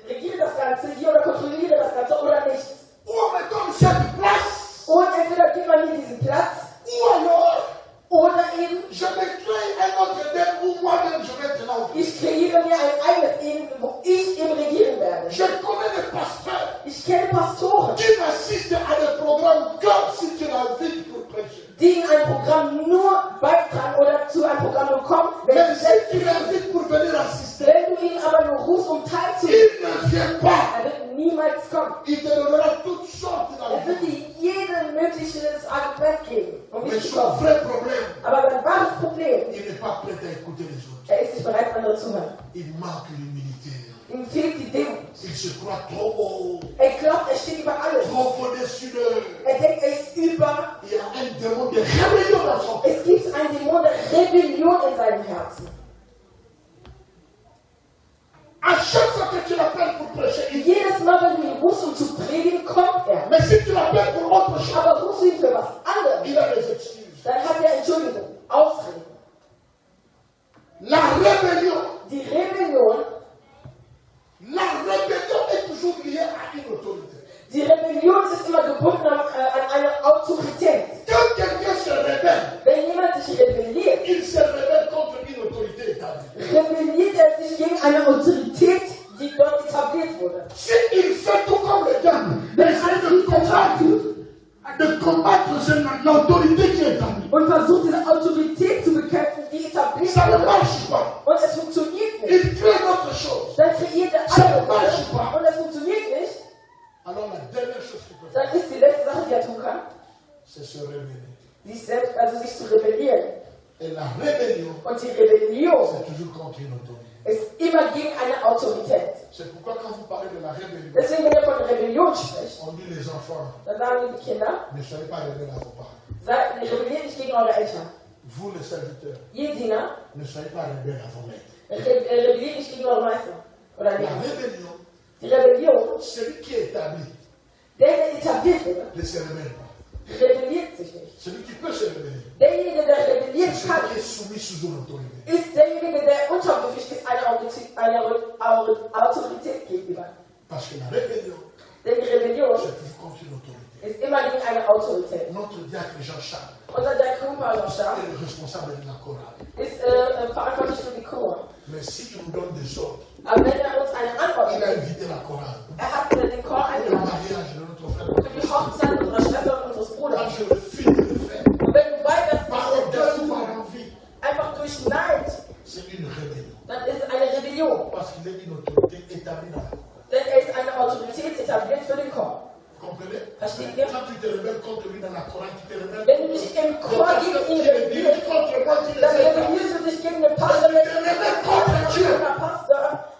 regiere das Ganze hier oder kontrolliere das Ganze oder nichts. Ou on me donne cette place, Und entweder gibt man mir diesen Platz Ou alors, Oder eben, je me crée un autre Éden où moi-même je vais être là. ich kreiere mir ein eigenes Eden, wo ich eben regieren werde. Je connais des pasteurs Ich kenne Pastoren, qui n'assistent à des programmes comme si tu l'invites pour prêcher. die in ein Programm nur beitragen oder zu einem Programm nur kommen, wenn Mais sie si selbst tu l'invites pour venir assister, Wenn du ihn aber nur rufst, um teilzunehmen, il ne vient pas. er wird niemals kommen. Il te donnera toutes sortes Er wird d'arguments. dir jeden möglichen Argument geben, um Mais nicht zu son kommen. vrai problème, Aber sein wahres Problem, il n'est pas prêt à écouter les autres. er ist nicht bereit, andere zu hören. Il manque l'humilité. Ihm fehlt die Demut. Il se croit trop haut, Er glaubt, er steht über alles. trop au-dessus d'eux. Er denkt, er ist über. Il y a un démon de rébellion dans son cœur. Es gibt einen Dämon der Rebellion in seinem Herzen. À chaque fois que tu l'appelles pour prêcher, il vient. Jedes Mal, wenn du ihn rufst, um zu predigen, kommt er. Mais si tu l'appelles pour autre chose, Aber rufst du ihn für was anderes, il a des excuses. dann hat er Entschuldigung, Ausreden. La rébellion, Die Rebellion est toujours liée à une autorité. Die Rebellion ist immer gebunden an eine Autorität. Quand quelqu'un se rebelle, Wenn jemand sich rebelliert, il se rebelle contre une autorité établie. rebelliert er sich gegen eine Autorität, die dort etabliert wurde. S'il fait tout comme le diable, essaie de combattre l'autorité qui est établie. Und versucht diese Autorität zu bekämpfen, die etabliert Ça ne wurde. marche pas. Und es funktioniert nicht. Il crée autre chose. Dann kreiert er andere und es funktioniert nicht. Alors la dernière chose qu'il peut Dann faire, ist die letzte Sache, die er tun kann, c'est se rebeller. sich selbst, also sich zu rebellieren. Et la rébellion, Und die Rebellion c'est toujours contre une autorité. ist immer gegen eine Autorität. C'est pourquoi quand vous parlez de la rébellion, Deswegen, wenn ihr von Rebellion spricht, on dit les enfants, dann sagen die Kinder, ne soyez pas rebelles à vos parents. rebelliert nicht gegen eure Eltern. Vous les serviteurs, Ihr Diener, ne soyez pas rebelles à vos maîtres. rebelliert nicht gegen eure Meister. Oder La nicht. rébellion, Die Rebellion, celui qui est établi, der etabliert wurde, ne se rebelle pas. rebelliert sich nicht. Celui qui peut se rebeller, Derjenige, der c'est rebellieren celui kann, qui est soumis sous une autorité. ist derjenige, der unterwürfig ist einer Autorität gegenüber. Parce que la rébellion, Denn die Rebellion c'est toujours contre une autorité. ist immer gegen eine Autorität. Notre diacre Jean-Charles Unser der Chorpastor est le responsable de la chorale. ist verantwortlich für die Chor. Mais si il nous donne des ordres, Aber wenn er uns eine Antwort il a gibt, invité la chorale. er hat den Chor Le eingeladen mariage de notre frère. für die Hochzeit unserer Schwester und unseres Quand Bruders. je refuse de le faire, Und wenn du weigerst, par das audace ou zu par tun, envie, einfach durch Neid, c'est une rébellion. dann ist es eine Rebellion. Parce qu'il est une autorité établie dans la chorale. Denn er ist eine Autorität etabliert für den Chor. Comprenez? Versteht ihr? Quand tu te rebelles contre lui dans la chorale, tu te rebelles Wenn du dich im Chor gegen ihn rebellierst, contre moi qui dann les ai rebellierst du dich gegen den Pastor,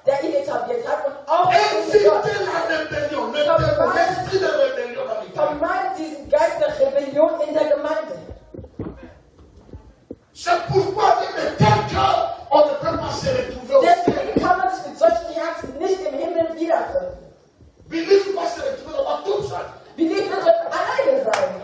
der ihn etabliert hat und auch gegen Gott. Évitez la rébellion. Ne mettez pas l'esprit de rébellion dans l'Église. Vermeidet diesen Geist der Rebellion in der Gemeinde. C'est pourquoi avec tel cœur, on ne peut pas se retrouver au ciel. Deswegen kann man sich mit solchen Herzen nicht im Himmel wiederfinden. Believe va se retrouver là-bas tout seul. Wie die wird alleine sein.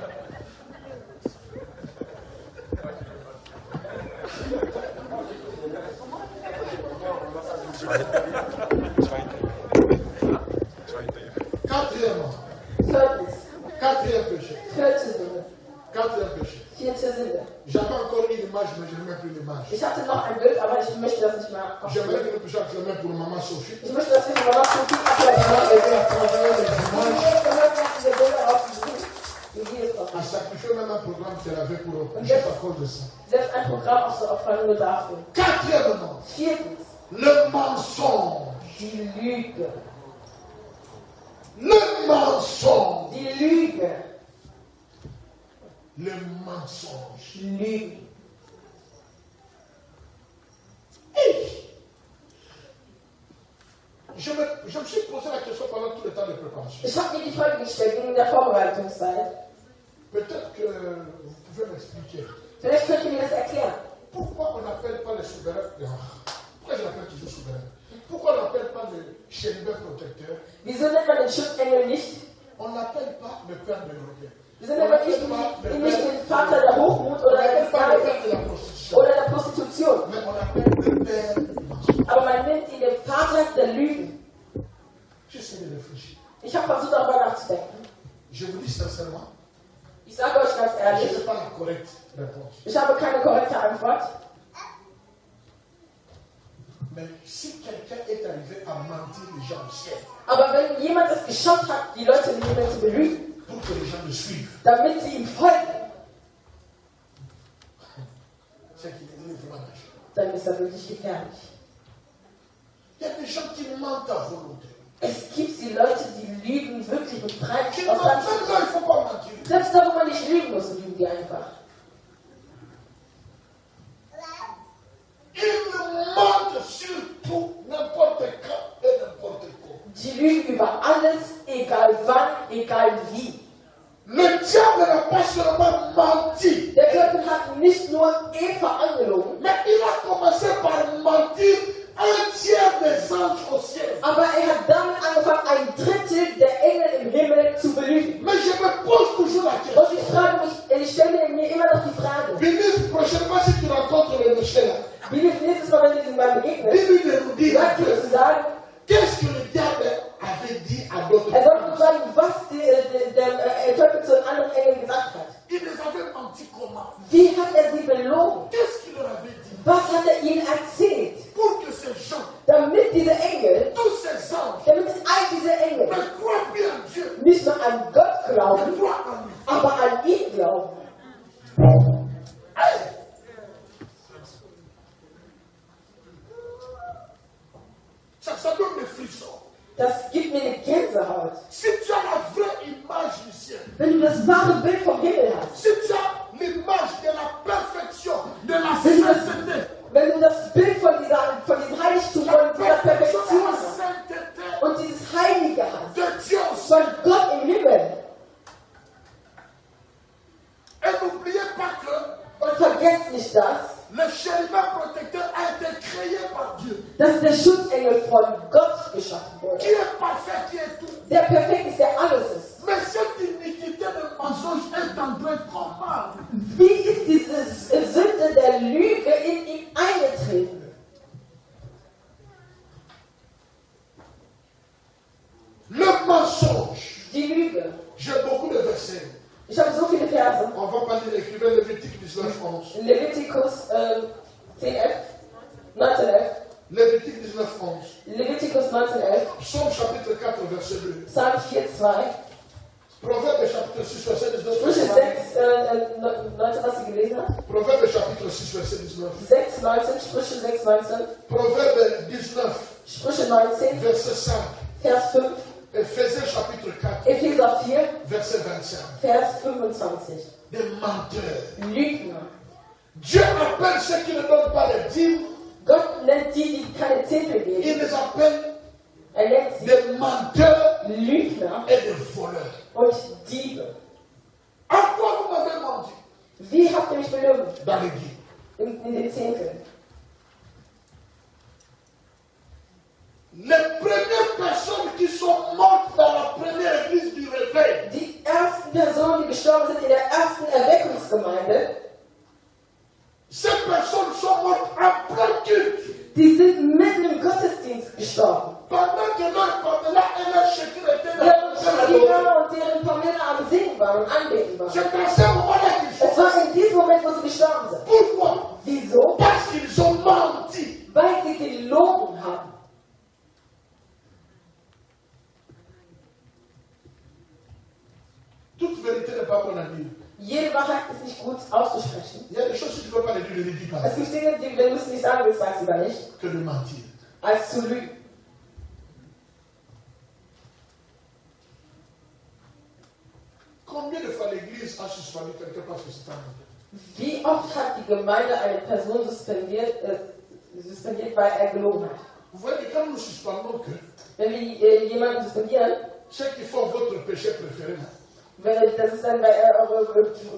Quatrièmement, Viertens. quatrième péché. Vierte Sünde. Quatrième péché. Vierte Sünde. J'avais encore une image, mais je ne mets plus l'image. Ich hatte noch ein Bild, aber ich möchte das nicht mehr J'aimerais aufnehmen. que nous puissions acclamer pour maman Sophie. Ich möchte, dass wir die Mama Sophie applaudieren. Wir Bilder raussuchen. Wie die es auch A ist. sacrifié même un programme qu'elle avait pour juste à cause de ça. Selbst ein Programm auch so opfern nur dafür. Quatrièmement, Viertens. le mensonge. Die Lüge. Le mensonge. Die Lüge. Le mensonge. Lügen. Je me suis posé la question pendant tout le temps de préparation. Ich habe mir die Frage gestellt in der Vorbereitungszeit. Peut-être que vous pouvez m'expliquer. Vielleicht könnt ihr mir das erklären. Pourquoi on n'appelle pas les souverains? Pourquoi je l'appelle toujours souverain? Pourquoi on n'appelle pas le chérubin protecteur? Wieso nennt man den Schutzengel nicht? On n'appelle pas le père de l'orgueil. Wieso nennt man nicht den Vater der Hochmut oder On n'appelle des pas le Geiles père de la prostitution. oder der Prostitution? Mais on appelle le père du mensonge. Aber man nennt ihn den Vater der Lügen. J'essaie de réfléchir. Ich habe versucht, darüber nachzudenken. Je vous dis sincèrement, Ich sage euch ganz ehrlich. Je n'ai pas la correcte réponse. Ich habe keine korrekte Antwort. Mais si quelqu'un est arrivé à mentir les gens au ciel, Aber wenn jemand es geschafft hat, die Leute im Himmel zu belügen, pour que les gens le suivent, damit sie ihm folgen, c'est qu'il est vraiment dangereux. dann ist er wirklich gefährlich. Il y a des gens qui mentent à volonté. Es gibt die Leute, die lügen wirklich und Qui treiben mentent, aus même Land. là, il ne faut pas mentir. Selbst da, wo man nicht lügen muss, lügen die einfach. Ils mentent sur tout, n'importe quand et n'importe quoi. Die lügen über alles, egal wann, egal wie. Le diable n'a pas seulement menti, Der Teufel hat nicht nur Eva angelogen, mais il a commencé par mentir un tiers des anges au ciel. aber er hat damit angefangen, ein Drittel der Engel im Himmel zu belügen. Mais je me pose toujours la question. Und ich frage mich, ich stelle mir immer noch die Frage, Bénis, prochainement, si tu rencontres le monsieur là, wie du nächstes Mal, wenn du diesem Mann begegnest, dis-lui de nous dire sag dir zu sagen, qu'est-ce que le diable avait dit à d'autres er soll uns anges. sagen, was der Teufel zu den anderen Engeln gesagt hat. Il les avait menti comment? Wie hat er sie belogen? Qu'est-ce qu'il leur avait dit? Was hat er ihnen erzählt? Pour que ces gens, Damit diese Engel, tous ces anges, damit all diese Engel ne croient plus en Dieu, nicht nur an Gott ne glauben, croient en lui. aber an ihn glauben. Hey! Ça donne des frissons. Das gibt mir eine Gänsehaut. Si tu as la vraie image du ciel, Wenn du das wahre Bild vom Himmel hast, si tu as l'image de la perfection, de la sainteté, wenn du das Bild von diesem Heiligtum, von dieser la perfection Perfektion de la hast sainteté und dieses Heilige hast, de Dieu au ciel. von Gott im Himmel, Et n'oubliez pas que und vergesst nicht das, le chérubin protecteur a été créé par Dieu, dass der Schutzengel von Gott geschaffen wurde. qui est parfait, qui est tout. Der perfekt ist, der alles ist. Mais cette iniquité de mensonge est entrée comment? Wie ist diese Sünde der Lüge in ihn eingetreten? Le mensonge. Die Lüge. J'ai beaucoup de versets. Ich habe so viele Verse. On va pas lire l'écrivain Lévitique 19, 11. Leviticus 10,11, 19,11. Lévitique 19, 11. Leviticus 19,11. Psaume chapitre 4, verset 2. Psalm 4,2. Proverbe chapitre 6, verset 19. Sprüche 6,19, was sie gelesen hat. Proverbe chapitre 6, verset 19. 6,19, Sprüche 6,19. Proverbe 19, Sprüche 19, verset 5. Vers 5. Éphésiens chapitre 4, Epheser 4, verset 25. Vers 25. Des menteurs. Lügner. Dieu appelle ceux qui ne donnent pas les dîmes, Gott nennt die, die keine Zehntel il geben. les appelle Er nennt sie des menteurs Lügner et des voleurs. und Diebe. À quoi vous m'avez menti? Wie habt ihr mich belogen? Dans les dîmes. In den Zehnteln. Les premières personnes qui sont mortes dans la première église du réveil, Die ersten Personen, die gestorben sind in der ersten Erweckungsgemeinde, ces personnes sont mortes en plein culte. die sind mitten im Gottesdienst gestorben. Pendant que leur Pamela et leur Shekina étaient dans Deren la Shekina und deren Pamela am Singen waren und anbeten waren. c'est à ce moment-là qu'ils Es sont. war in diesem Moment, wo sie gestorben sind. Pourquoi? Wieso? Parce qu'ils ont menti. Weil sie gelogen haben. Toute vérité n'est pas bonne à dire. Jede Wahrheit ist nicht gut auszusprechen. Il y a des choses que tu ne peux pas les dire, ne les dis pas. Es gibt Dinge, die wir müssen nicht sagen, das sagst du gar nicht, Que de mentir. als zu lügen. Combien de fois l'église a suspendu quelqu'un parce que c'est un menteur? Wie oft hat die Gemeinde eine Person suspendiert, weil er gelogen hat? Vous voyez que quand nous suspendons que Wenn wir jemanden suspendieren, ceux qui font votre péché préféré, das ist dann, weil er eure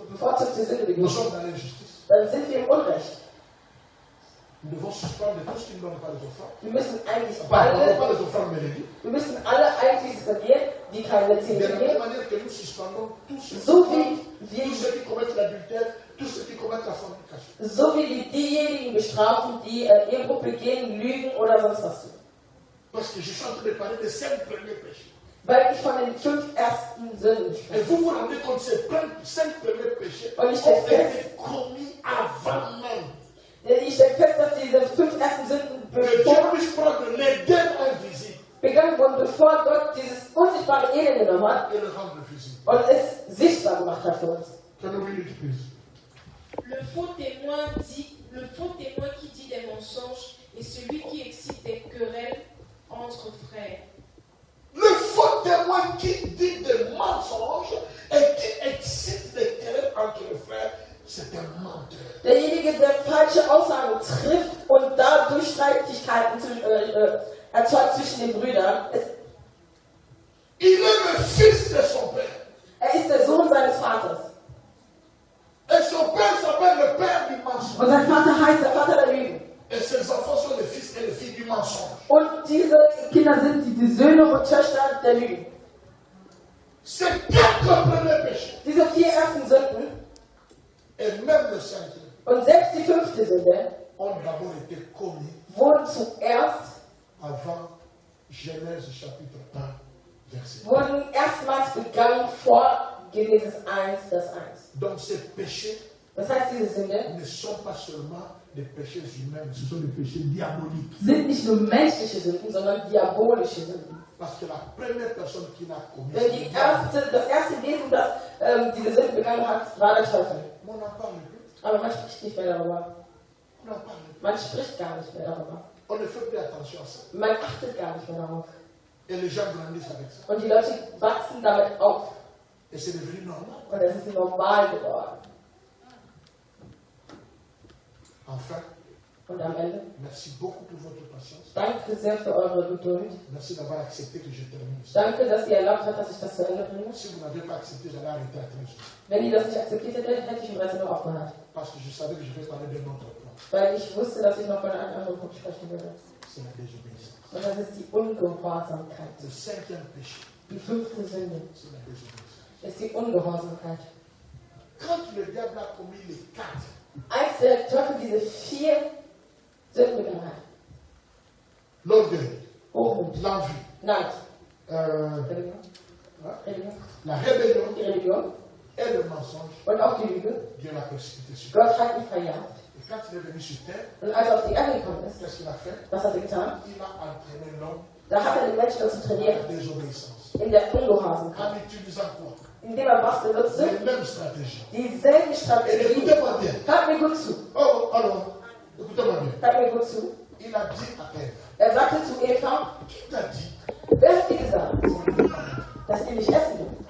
bevorzugte Sünde nous begeht, sommes dans l'injustice. dann sind wir im Unrecht. Nous devons suspendre tous qui ne donnent pas les offrandes. Wir müssen eigentlich Pardon, alle, pas les offrandes, mais les dîmes. wir müssen alle eigentlich suspendieren, die keine De Zehntel la même geben, manière que nous suspendons tous ceux, so wie tous ceux qui commettent l'adultère, tous ceux qui commettent la fornication. so wie wir diejenigen bestrafen, die Ehebruch begehen, lügen oder sonst was tun. Parce que je suis en train de parler des 5 premiers péchés. Weil ich von den 5 ersten Sünden Et spreche. vous vous rendez compte, ces 5 premiers péchés Und ont ich stelle fest, été commis avant même ich stelle fest, dass diese 5 ersten Sünden que Dieu bevor puisse prendre l'Éden invisible begangen wurden, bevor Gott dieses unsichtbare Elend genommen hat et le rendre visible. und es sichtbar gemacht hat für uns. Can you read it, please? Le faux témoin qui dit des mensonges est celui qui excite des querelles entre frères. Le faux témoin qui dit des mensonges et qui excite des querelles entre les frères, c'est un menteur. Derjenige, der falsche Aussagen trifft und dadurch Streitigkeiten erzeugt zwischen den Brüdern, Il est le fils de son père. ist der Sohn seines Vaters. Et son père s'appelle le père du mensonge. Und sein Vater heißt der Vater der Lügen. Et ses enfants sont les fils et les filles du mensonge. Und diese Kinder sind die Söhne und Töchter der Lügen. Ces 4 premiers péchés, Diese 4 ersten Sünden et même le 5e, und selbst die 5. Sünde ont d'abord été commis wurden zuerst, avant Genèse chapitre 1, verset 1. wurden erstmals begangen vor Genesis 1, Vers 1. Donc ces péchés Das heißt, diese Sünde ne sont pas seulement des péchés humains, ce sont des péchés diaboliques. sind nicht nur menschliche Sünden, sondern diabolische Sünden. Parce que la première personne qui l'a commis, Denn das erste Wesen, das diese Sünde begangen hat, war der Teufel. on n'en parle plus. Aber man spricht nicht mehr darüber. On n'en parle plus. Man spricht gar nicht mehr darüber. On ne fait plus attention à ça. Man achtet gar nicht mehr darauf. Et les gens grandissent avec ça. Und die Leute wachsen damit auf. Et c'est devenu normal. Und es ist normal geworden. Enfin, Und am Ende, merci beaucoup pour votre patience. danke sehr für eure Geduld. Merci d'avoir accepté que je termine ici. Danke, dass ihr erlaubt habt, dass ich das zu Ende bringe. Si vous n'avez pas accepté, j'allais arrêter à 13 heures. Wenn ihr das nicht akzeptiert hättet, hätte ich um 13 Uhr aufgehört. Parce que je savais que je vais parler d'un autre point. Weil ich wusste, dass ich noch von einem anderen Punkt sprechen würde. C'est la désobéissance. Und das ist die Ungehorsamkeit. Le 5e péché, Die 5. Sünde c'est la désobéissance. ist die Ungehorsamkeit. Quand le diable a commis les 4, Als der Teufel diese 4 Sünden begangen hat, l'orgueil, Hochmut, l'envie, Neid, euh, Religion, Religion, la rébellion die Religion et le mensonge, und auch die Lüge, Dieu l'a précipité sur. Gott hat ihn verjagt. Et quand il est venu sur terre, Und als er auf die Erde gekommen ist, qu'est-ce qu'il a fait? was hat er getan? Il a entraîné l'homme Da hat er den Menschen dazu à trainiert, la désobéissance. in der Ungehorsamkeit. En utilisant quoi? Indem er was benutzte? Les mêmes stratégies. Dieselben Et Strategien. écoutez-moi bien. Hört mir gut zu. Oh, alors, écoutez-moi bien. Hört mir gut zu. Il a dit à Ève, Er sagte zu Eva, qui t'a dit? wer hat dir gesagt, dass ihr nicht essen dürft?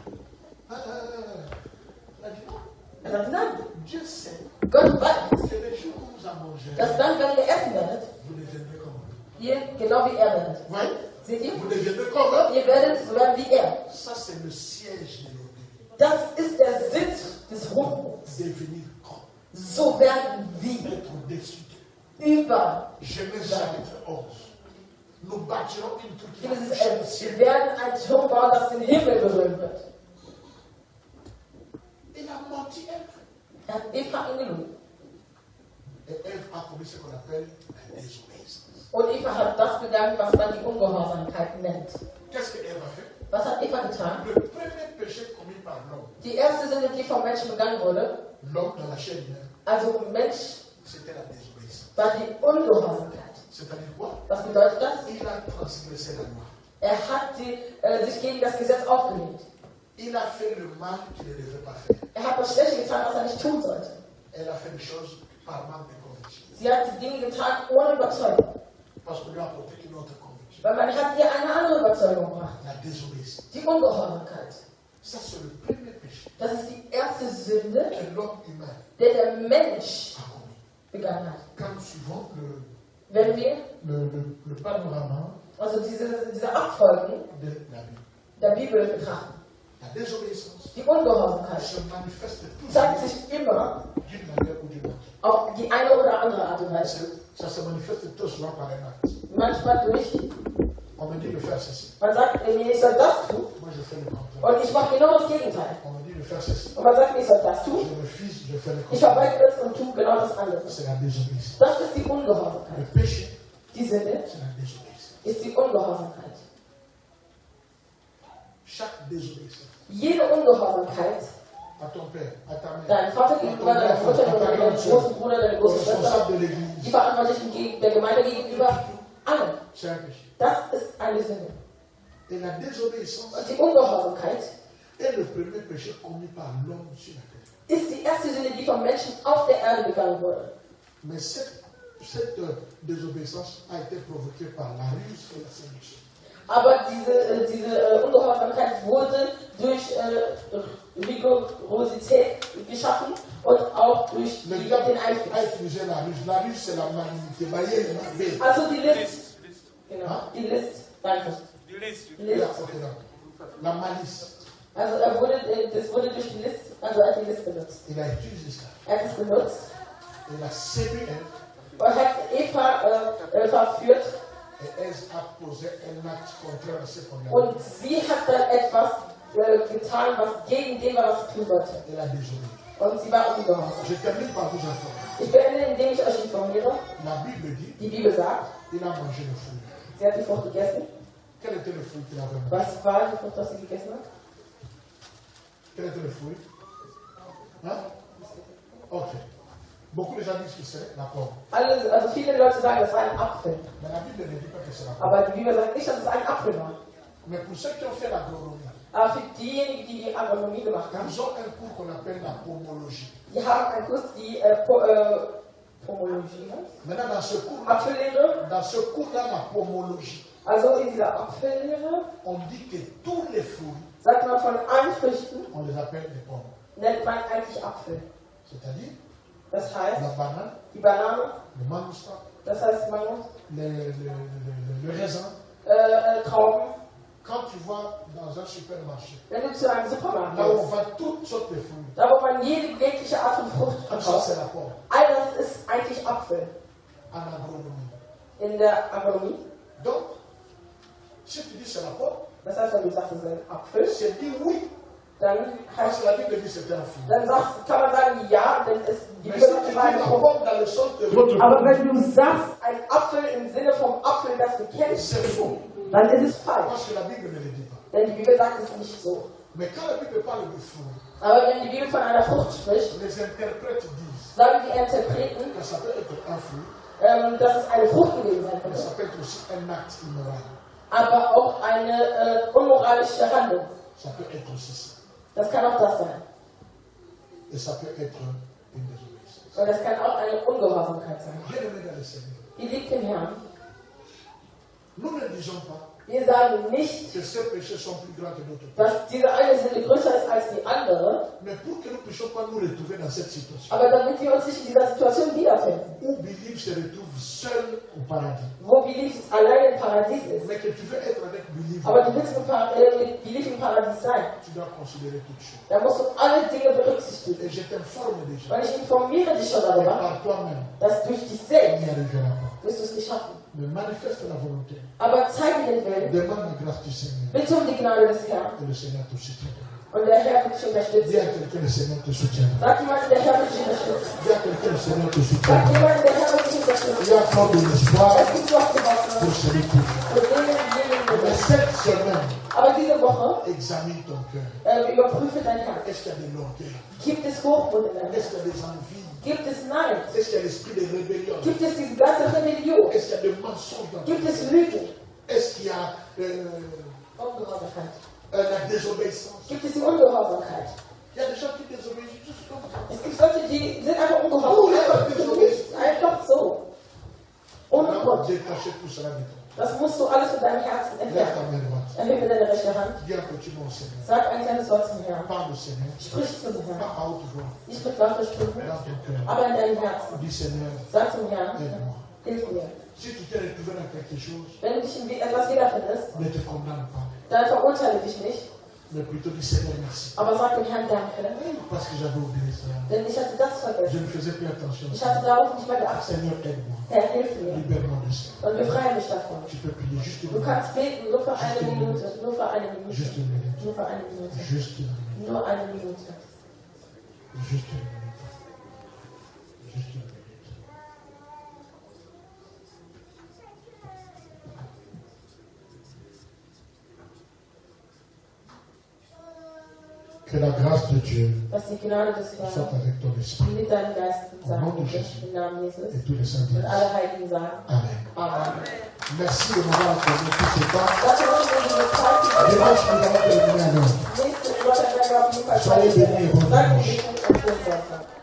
Il a dit non. Er sagte, nein. Dieu sait Gott weiß, que les jours où vous en mangerez, dass dann, wenn ihr essen werdet, vous deviendrez comme eux. ihr genau wie er werdet. Oui? Seht ihr? Vous deviendrez comme eux. Ihr werdet so werden wie er. Ça, c'est le siège de l'orgueil. Das ist der Sitz des Hochmuts. Devenir comme. So werden wir Être au-dessus. über. Genèse chapitre 11. Nous bâtirons une tour qui va Dieses, toucher le wir ciel. werden ein Turm bauen, das den Himmel berühren wird. Il a menti Ève. Er hat Eva angelogen. Et Ève a commis ce qu'on appelle la désobéissance. Und Eva hat das begangen, was man die Ungehorsamkeit nennt. Qu'est-ce que Ève a fait? Was hat Eva getan? Le premier péché commis par l'homme, Die erste Sünde, die vom Menschen begangen wurde, l'homme dans la chair humaine, also Mensch, c'était la désobéissance. war die Ungehorsamkeit. C'est-à-dire quoi? Was bedeutet das? Il a transgressé la loi. Er hat sich gegen das Gesetz aufgelehnt. Il a fait le mal qu'il ne devait pas faire. Er hat das Schlechte getan, was er nicht tun sollte. Elle a fait des choses par manque de conviction. Sie hat die Dinge getan ohne Überzeugung. Parce qu'on lui a apporté une autre conviction. Weil man hat ihr eine andere Überzeugung gebracht. La désobéissance. Die Ungehorsamkeit. Ça, c'est le premier péché Das ist die erste Sünde, que l'homme humain der Mensch a commis. begangen hat. Quand nous suivons Wenn wir le panorama also diese Abfolgen de la Bible, der Bibel betrachten, la désobéissance die Ungehorsamkeit se manifeste zeigt toujours sich immer d'une manière ou d'une autre. auf die eine oder andere Art und Weise. Ça se manifeste tout souvent par un acte. Manchmal durch, On me dit de faire ceci. man sagt mir, ich soll das tun Moi, je fais le contraire. und ich mache genau das Gegenteil. On me dit de faire ceci. Und man sagt mir, ich soll das Je tun, refuse, je fais le ich contraire. verweigere es und tue genau das andere. C'est la désobéissance. Das ist die Le Ungehorsamkeit. péché, Die Sünde c'est la désobéissance. ist die Ungehorsamkeit. chaque désobéissance Jede Ungehorsamkeit, à ton père, à ta mère, deinem Vater gegenüber, deiner Mutter gegenüber, deinem großen Bruder, deiner aux großen Schwester, responsables de die l'église, Verantwortlichen der Gemeinde gegenüber, allen. c'est un péché. Das ist eine Sünde. Et la désobéissance Und die Ungehorsamkeit est le premier péché commis par l'homme sur la terre. ist die erste Sünde, die vom Menschen auf der Erde begangen wurde. Mais cette désobéissance a été provoquée par la ruse et la séduction. Aber diese Ungehorsamkeit wurde durch Rigorosität geschaffen und auch durch Le den diable Einfluss. a utilisé la ruse. La ruse, c'est la malignité. Bayer, le mauvais. Also die List. List. Genau, die List. Danke. Die List. Die La, List. ok, là. La malice. Also das wurde durch die List, also er hat die List benutzt. Il a utilisé ça. Er hat es benutzt Il a séduit Ève und hat Eva verführt et Ève a posé un acte contraire à ce qu'on lui a und dit. sie hat dann etwas getan, was gegen dem war, was sie tun wollte. Elle a désobéi. Und sie war ungehorsam. Je termine par vous informer. Ich beende, indem ich euch informiere. La Bible dit Die Bibel sagt, il a mangé le fruit. sie hat die Frucht gegessen. Quel était le fruit qu'il avait mangé? Was war die Frucht, was sie gegessen hat? Quel était le fruit? Hein? Ok. Beaucoup de gens disent que c'est la pomme. Also viele Leute sagen, das war ein Apfel. Mais la Bible ne dit pas que c'est la pomme. Aber die Bibel sagt nicht, dass es ein Apfel war. Mais pour ceux qui ont fait l'agronomie, Aber für diejenigen, die die Agronomie gemacht haben, ils ont un cours qu'on appelle la pomologie. die haben einen Kurs, die Pomologie heißt. Maintenant, dans ce cours, Apfellehre. la pomologie, Also in dieser Apfellehre on dit que tous les fruits, sagt man von allen Früchten, on les appelle des pommes. nennt man eigentlich Apfel. C'est-à-dire Das heißt, la banane, die Banane, le mangoustan, das heißt Mango, le raisin. Trauben. Quand tu vas dans un supermarché, Wenn du zu einem Supermarkt là où on gehst, vend toutes sortes de fruits, da wo man jegliche Art von Frucht ça verkauft, c'est la pomme, all das ist eigentlich Apfel en agronomie. in der Agronomie. Donc, si tu dis c'est la pomme, Das heißt, wenn du sagst, es ist ein Apfel, c'est dit oui, dann parce heißt que la Bible dit que c'est un fruit. dann kann man sagen, ja, denn die Mais Bibel si sagt, tu es dis war eine la Frucht. pomme dans le sens de Aber wenn du sagst, ein Apfel im Sinne vom Apfel, das du kennst, c'est faux. dann ist es falsch. Parce que la Bible ne le dit pas. Denn die Bibel sagt es nicht so. Mais quand la Bible parle de fruit, Aber wenn die Bibel von einer Frucht spricht, les interprètes disent sagen die Interpreten, que ça peut être un fruit, dass es eine Frucht gewesen sein mais ça könnte, peut être aussi un acte immoral. aber auch eine unmoralische Handlung. Ça peut être aussi ça. Das kann auch das sein. Et ça peut être une désobéissance. Und das kann auch eine Ungehorsamkeit sein. Bien-aimés dans le Seigneur, Die liegt im Herrn. nous ne disons pas Wir sagen nicht, que ces péchés sont plus grands que d'autres péchés. dass diese eine Sünde größer ist als die andere, Mais pour que nous ne puissions pas nous retrouver dans cette situation, aber damit wir uns nicht in dieser Situation wiederfinden, où Believe se retrouve seul au paradis, wo Belief allein im Paradies ist, mais que tu veux être avec Believe, aber du willst mit Belief im Paradies sein, tu dois considérer toutes choses. dann musst du alle Dinge berücksichtigen. Et je t'informe déjà, Und ich informiere dich schon que darüber, par toi-même, dass durch dich il selbst n'y arrivera pas. wirst du es nicht schaffen. Mais manifeste la volonté. Aber zeige den Willen, Demande la grâce du Seigneur. bitte um die Gnade des Herrn. Et le Seigneur te soutiendra. Und der Herr wird dich Dis unterstützen. à quelqu'un, le Seigneur te soutiendra. Sag jemandem, der Herr wird dich unterstützen. Dis à quelqu'un, le Seigneur te Sag soutiendra. jemandem, der Herr wird dich unterstützen. Il y a encore de l'espoir Es gibt noch die Hoffnung pour celui qui vit. für denjenigen, Mais cette semaine, aber diese Woche examine ton cœur. überprüfe dein Herz. Est-ce qu'il y a de l'orgueil? Gibt es Hochmut in deinem Est-ce Herzen? qu'il y a des envies? Gibt es Neid? Est-ce qu'il y a l'esprit de rébellion? Gibt es diese ganze Rebellion? Est-ce qu'il y a des mensonges dans ton Gibt cœur? es Lügen? Est-ce qu'il y a Ungehorsamkeit. la désobéissance? Gibt es die Ungehorsamkeit? Il y a des gens qui désobéissent juste comme ça. Es gibt Leute, die sind einfach Oh, ungehorsam. einfach désobéissent. Einfach so. Ohne On va Grund. détacher tout cela de toi. Das musst du alles von deinem Herzen Lève entfernen. ta main droite. Erhebe deine rechte Hand. Dis un petit mot au Seigneur. Sag ein kleines Wort zum Herrn. Parle au Seigneur. Sprich zum Herrn. Pas à haute voix. Nicht mit lauter Stimme, Dans ton cœur. aber in deinem Herzen. Dis Seigneur, Sag zum Herrn, aide-moi. hilf mir. Si tu t'es retrouvé dans quelque chose, Wenn du dich in etwas wiederfindest, ne te condamne pas. dann verurteile dich nicht, Mais plutôt dis Seigneur, merci. aber sag dem Herrn Danke. Parce que j'avais oublié ça. Denn ich hatte das Je vergessen. ne faisais plus attention. Ich hatte darauf nicht mehr geachtet. Seigneur, aide-moi. Herr, hilf mir. Libère-moi de ça. Und befreie mich davon. Tu peux prier juste une Du minute. kannst beten, nur für eine Minute. Nur für eine Juste Minute. une minute. Nur für eine Minute. Juste une minute. Nur eine Minute. Juste une minute. Juste une minute. Que la grâce de Dieu dass die Gnade des soit Herrn avec ton esprit mit deinem Geist Au nom de sein Jésus. im Namen Jesus. et tous les saints Und disent alle Heiligen sagen Amen. Amen. Merci de m'avoir accordé tout ce temps. Dafür möchten wir diese Zeit, Dimanche, nous allons terminer à l'heure. nächste Woche werden wir auf jeden Fall Soyez bénis et bonne Danke, dimanche. und schönen Sonntag.